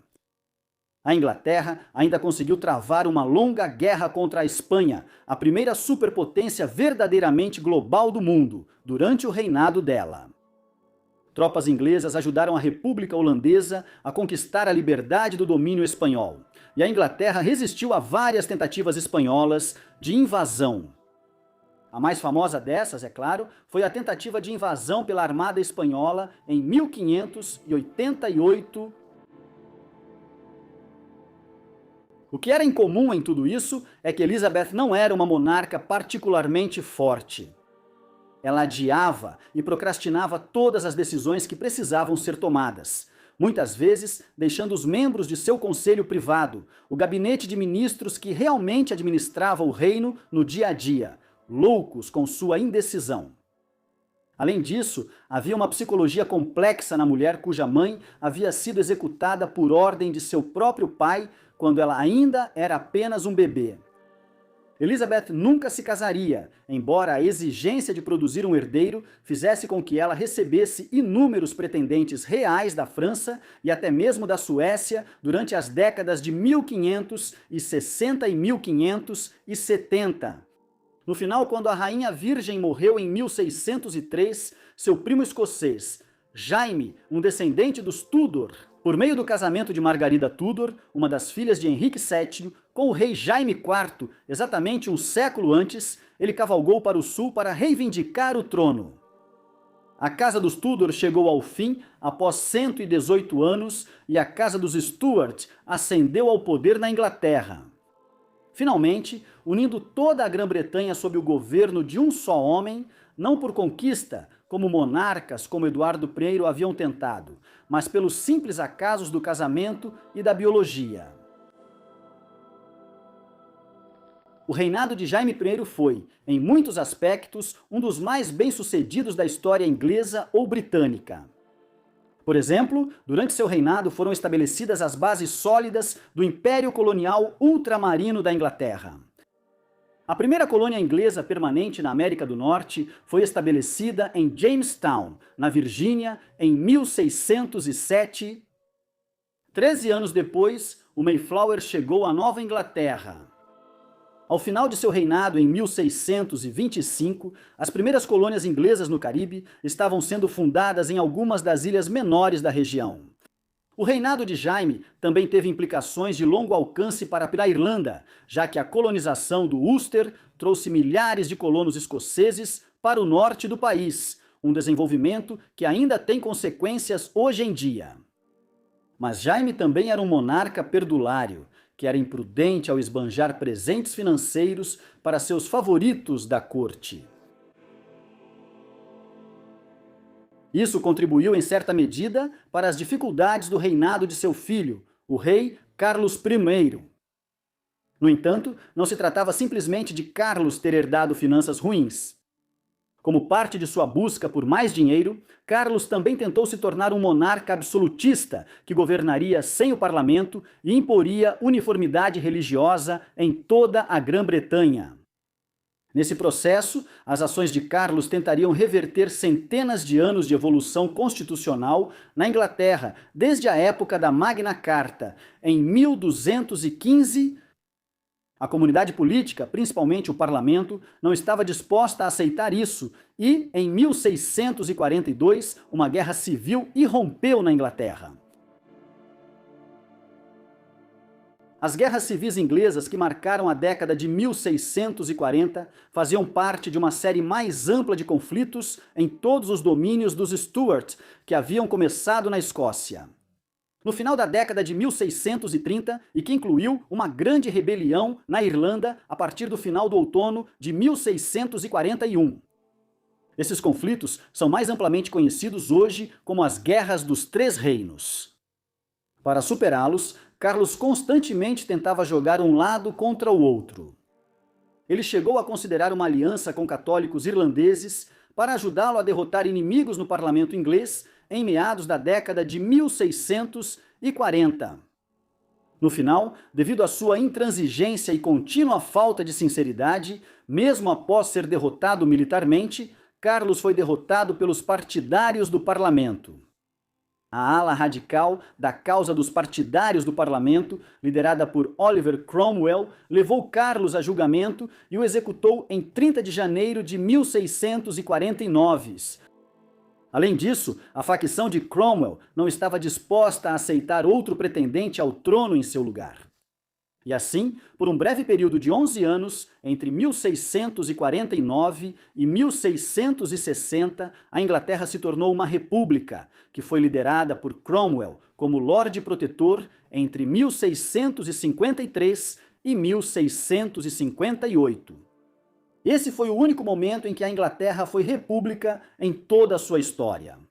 A Inglaterra ainda conseguiu travar uma longa guerra contra a Espanha, a primeira superpotência verdadeiramente global do mundo, durante o reinado dela. Tropas inglesas ajudaram a República Holandesa a conquistar a liberdade do domínio espanhol, e a Inglaterra resistiu a várias tentativas espanholas de invasão. A mais famosa dessas, é claro, foi a tentativa de invasão pela Armada Espanhola em 1588. O que era incomum em tudo isso é que Elizabeth não era uma monarca particularmente forte. Ela adiava e procrastinava todas as decisões que precisavam ser tomadas, muitas vezes deixando os membros de seu conselho privado, o gabinete de ministros que realmente administrava o reino no dia a dia, loucos com sua indecisão. Além disso, havia uma psicologia complexa na mulher cuja mãe havia sido executada por ordem de seu próprio pai quando ela ainda era apenas um bebê. Elizabeth nunca se casaria, embora a exigência de produzir um herdeiro fizesse com que ela recebesse inúmeros pretendentes reais da França e até mesmo da Suécia durante as décadas de 1560 e 1570. No final, quando a Rainha Virgem morreu em 1603, seu primo escocês, Jaime, um descendente dos Tudor, por meio do casamento de Margarida Tudor, uma das filhas de Henrique VII, com o rei Jaime IV, exatamente um século antes, ele cavalgou para o sul para reivindicar o trono. A Casa dos Tudor chegou ao fim após 118 anos e a Casa dos Stuart ascendeu ao poder na Inglaterra. Finalmente, unindo toda a Grã-Bretanha sob o governo de um só homem, não por conquista, como monarcas como Eduardo I haviam tentado, mas pelos simples acasos do casamento e da biologia. O reinado de Jaime I foi, em muitos aspectos, um dos mais bem-sucedidos da história inglesa ou britânica. Por exemplo, durante seu reinado foram estabelecidas as bases sólidas do Império Colonial Ultramarino da Inglaterra. A primeira colônia inglesa permanente na América do Norte foi estabelecida em Jamestown, na Virgínia, em 1607. 13 anos depois, o Mayflower chegou à Nova Inglaterra. Ao final de seu reinado, em 1625, as primeiras colônias inglesas no Caribe estavam sendo fundadas em algumas das ilhas menores da região. O reinado de Jaime também teve implicações de longo alcance para a Irlanda, já que a colonização do Ulster trouxe milhares de colonos escoceses para o norte do país, um desenvolvimento que ainda tem consequências hoje em dia. Mas Jaime também era um monarca perdulário, que era imprudente ao esbanjar presentes financeiros para seus favoritos da corte. Isso contribuiu em certa medida para as dificuldades do reinado de seu filho, o rei Carlos I. No entanto, não se tratava simplesmente de Carlos ter herdado finanças ruins. Como parte de sua busca por mais dinheiro, Carlos também tentou se tornar um monarca absolutista que governaria sem o parlamento e imporia uniformidade religiosa em toda a Grã-Bretanha. Nesse processo, as ações de Carlos tentariam reverter centenas de anos de evolução constitucional na Inglaterra, desde a época da Magna Carta, em 1215. A comunidade política, principalmente o parlamento, não estava disposta a aceitar isso e, em 1642, uma guerra civil irrompeu na Inglaterra. As guerras civis inglesas que marcaram a década de 1640 faziam parte de uma série mais ampla de conflitos em todos os domínios dos Stuart, que haviam começado na Escócia. No final da década de 1630 e que incluiu uma grande rebelião na Irlanda a partir do final do outono de 1641. Esses conflitos são mais amplamente conhecidos hoje como as Guerras dos Três Reinos. Para superá-los, Carlos constantemente tentava jogar um lado contra o outro. Ele chegou a considerar uma aliança com católicos irlandeses para ajudá-lo a derrotar inimigos no parlamento inglês em meados da década de 1640. No final, devido à sua intransigência e contínua falta de sinceridade, mesmo após ser derrotado militarmente, Carlos foi derrotado pelos partidários do parlamento. A ala radical da causa dos partidários do parlamento, liderada por Oliver Cromwell, levou Carlos a julgamento e o executou em 30 de janeiro de 1649. Além disso, a facção de Cromwell não estava disposta a aceitar outro pretendente ao trono em seu lugar. E assim, por um breve período de 11 anos, entre 1649 e 1660, a Inglaterra se tornou uma república, que foi liderada por Cromwell como Lorde Protetor entre 1653 e 1658. Esse foi o único momento em que a Inglaterra foi república em toda a sua história.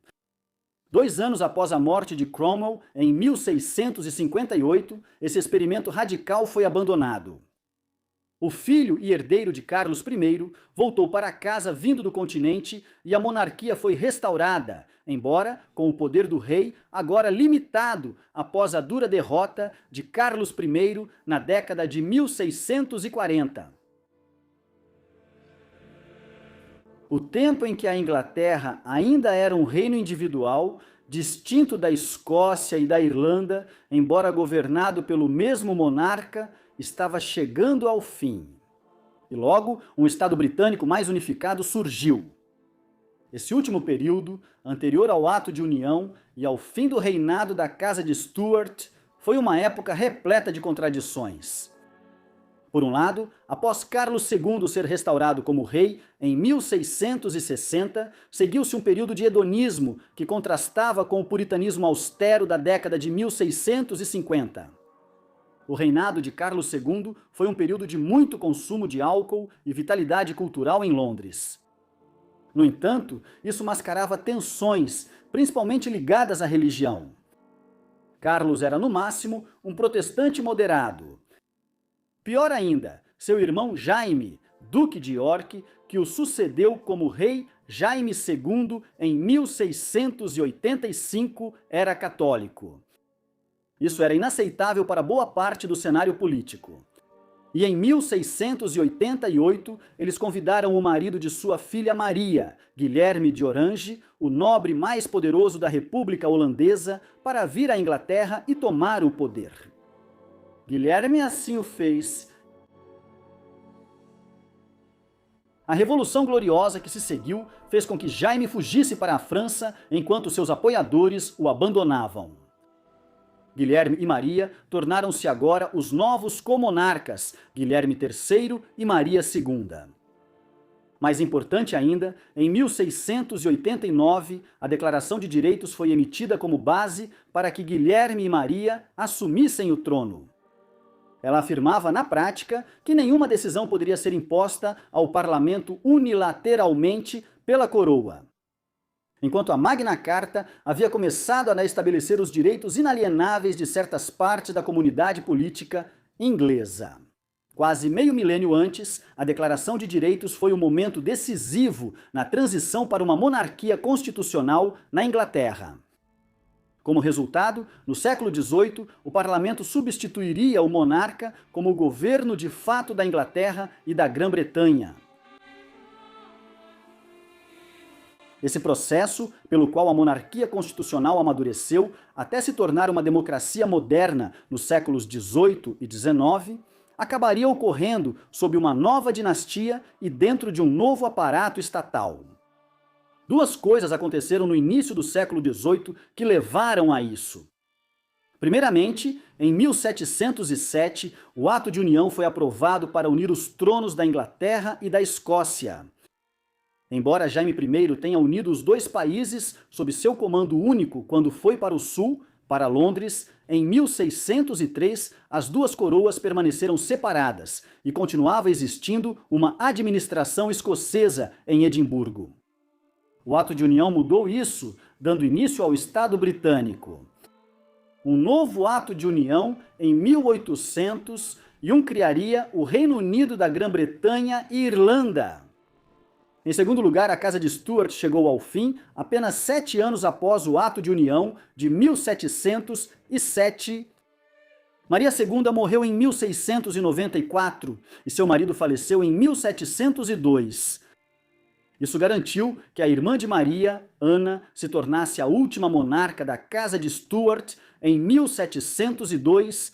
2 anos após a morte de Cromwell, em 1658, esse experimento radical foi abandonado. O filho e herdeiro de Carlos I voltou para casa vindo do continente e a monarquia foi restaurada, embora com o poder do rei agora limitado após a dura derrota de Carlos I na década de 1640. O tempo em que a Inglaterra ainda era um reino individual, distinto da Escócia e da Irlanda, embora governado pelo mesmo monarca, estava chegando ao fim. E logo, um Estado britânico mais unificado surgiu. Esse último período, anterior ao Ato de União e ao fim do reinado da Casa de Stuart, foi uma época repleta de contradições. Por um lado, após Carlos II ser restaurado como rei em 1660, seguiu-se um período de hedonismo que contrastava com o puritanismo austero da década de 1650. O reinado de Carlos II foi um período de muito consumo de álcool e vitalidade cultural em Londres. No entanto, isso mascarava tensões, principalmente ligadas à religião. Carlos era, no máximo, um protestante moderado. Pior ainda, seu irmão Jaime, Duque de York, que o sucedeu como rei Jaime II em 1685, era católico. Isso era inaceitável para boa parte do cenário político. E em 1688, eles convidaram o marido de sua filha Maria, Guilherme de Orange, o nobre mais poderoso da República Holandesa, para vir à Inglaterra e tomar o poder. Guilherme assim o fez. A Revolução Gloriosa que se seguiu fez com que Jaime fugisse para a França, enquanto seus apoiadores o abandonavam. Guilherme e Maria tornaram-se agora os novos comonarcas, Guilherme III e Maria II. Mais importante ainda, em 1689, a Declaração de Direitos foi emitida como base para que Guilherme e Maria assumissem o trono. Ela afirmava, na prática, que nenhuma decisão poderia ser imposta ao parlamento unilateralmente pela coroa. Enquanto a Magna Carta havia começado a estabelecer os direitos inalienáveis de certas partes da comunidade política inglesa. Quase meio milênio antes, a Declaração de Direitos foi um momento decisivo na transição para uma monarquia constitucional na Inglaterra. Como resultado, no século XVIII, o parlamento substituiria o monarca como o governo de fato da Inglaterra e da Grã-Bretanha. Esse processo, pelo qual a monarquia constitucional amadureceu até se tornar uma democracia moderna nos séculos XVIII e XIX, acabaria ocorrendo sob uma nova dinastia e dentro de um novo aparato estatal. Duas coisas aconteceram no início do século XVIII que levaram a isso. Primeiramente, em 1707, o Ato de União foi aprovado para unir os tronos da Inglaterra e da Escócia. Embora Jaime I tenha unido os dois países sob seu comando único quando foi para o sul, para Londres, em 1603, as duas coroas permaneceram separadas e continuava existindo uma administração escocesa em Edimburgo. O Ato de União mudou isso, dando início ao Estado britânico. Um novo Ato de União, em 1801, criaria o Reino Unido da Grã-Bretanha e Irlanda. Em segundo lugar, a Casa de Stuart chegou ao fim apenas 7 anos após o Ato de União de 1707. Maria II morreu em 1694 e seu marido faleceu em 1702. Isso garantiu que a irmã de Maria, Ana, se tornasse a última monarca da Casa de Stuart em 1702.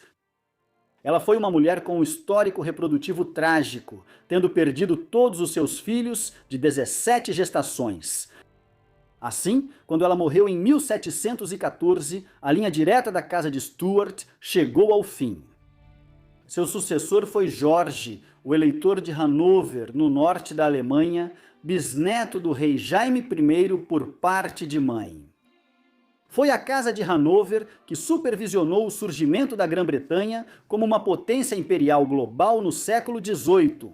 Ela foi uma mulher com um histórico reprodutivo trágico, tendo perdido todos os seus filhos de 17 gestações. Assim, quando ela morreu em 1714, a linha direta da Casa de Stuart chegou ao fim. Seu sucessor foi Jorge, o eleitor de Hanover, no norte da Alemanha, bisneto do rei Jaime I por parte de mãe. Foi a Casa de Hanover que supervisionou o surgimento da Grã-Bretanha como uma potência imperial global no século XVIII.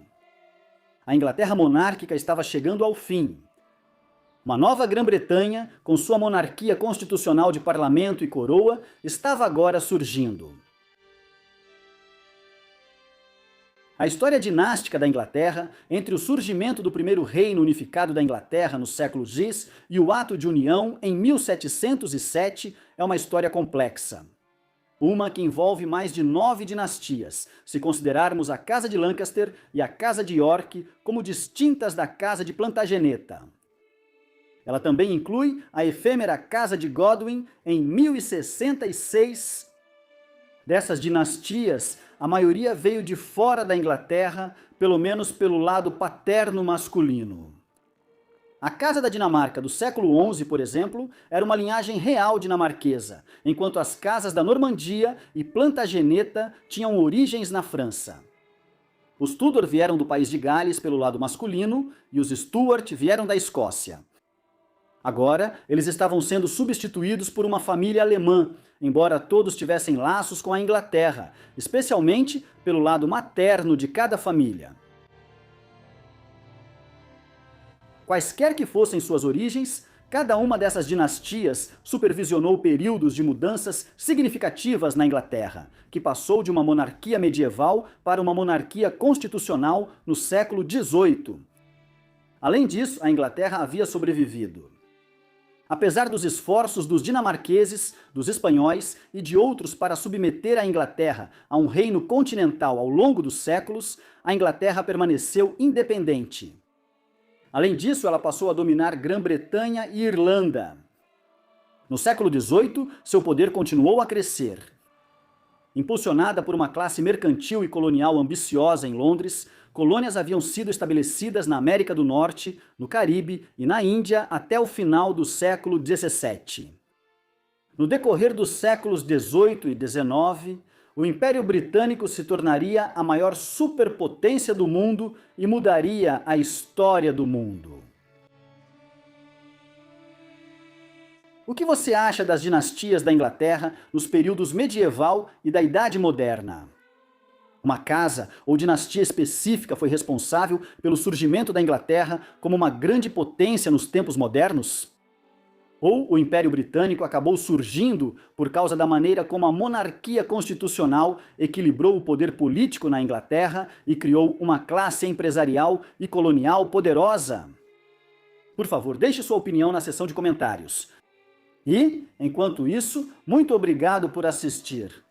A Inglaterra monárquica estava chegando ao fim. Uma nova Grã-Bretanha, com sua monarquia constitucional de parlamento e coroa, estava agora surgindo. A história dinástica da Inglaterra, entre o surgimento do primeiro reino unificado da Inglaterra no século X e o ato de união em 1707, é uma história complexa. Uma que envolve mais de 9 dinastias, se considerarmos a Casa de Lancaster e a Casa de York como distintas da Casa de Plantageneta. Ela também inclui a efêmera Casa de Godwin em 1066. Dessas dinastias, a maioria veio de fora da Inglaterra, pelo menos pelo lado paterno masculino. A Casa da Dinamarca do século XI, por exemplo, era uma linhagem real dinamarquesa, enquanto as casas da Normandia e Plantageneta tinham origens na França. Os Tudor vieram do país de Gales pelo lado masculino e os Stuart vieram da Escócia. Agora, eles estavam sendo substituídos por uma família alemã, embora todos tivessem laços com a Inglaterra, especialmente pelo lado materno de cada família. Quaisquer que fossem suas origens, cada uma dessas dinastias supervisionou períodos de mudanças significativas na Inglaterra, que passou de uma monarquia medieval para uma monarquia constitucional no século XVIII. Além disso, a Inglaterra havia sobrevivido. Apesar dos esforços dos dinamarqueses, dos espanhóis e de outros para submeter a Inglaterra a um reino continental ao longo dos séculos, a Inglaterra permaneceu independente. Além disso, ela passou a dominar Grã-Bretanha e Irlanda. No século XVIII, seu poder continuou a crescer. Impulsionada por uma classe mercantil e colonial ambiciosa em Londres, colônias haviam sido estabelecidas na América do Norte, no Caribe e na Índia até o final do século XVII. No decorrer dos séculos XVIII e XIX, o Império Britânico se tornaria a maior superpotência do mundo e mudaria a história do mundo. O que você acha das dinastias da Inglaterra nos períodos medieval e da Idade Moderna? Uma casa ou dinastia específica foi responsável pelo surgimento da Inglaterra como uma grande potência nos tempos modernos? Ou o Império Britânico acabou surgindo por causa da maneira como a monarquia constitucional equilibrou o poder político na Inglaterra e criou uma classe empresarial e colonial poderosa? Por favor, deixe sua opinião na seção de comentários. E, enquanto isso, muito obrigado por assistir.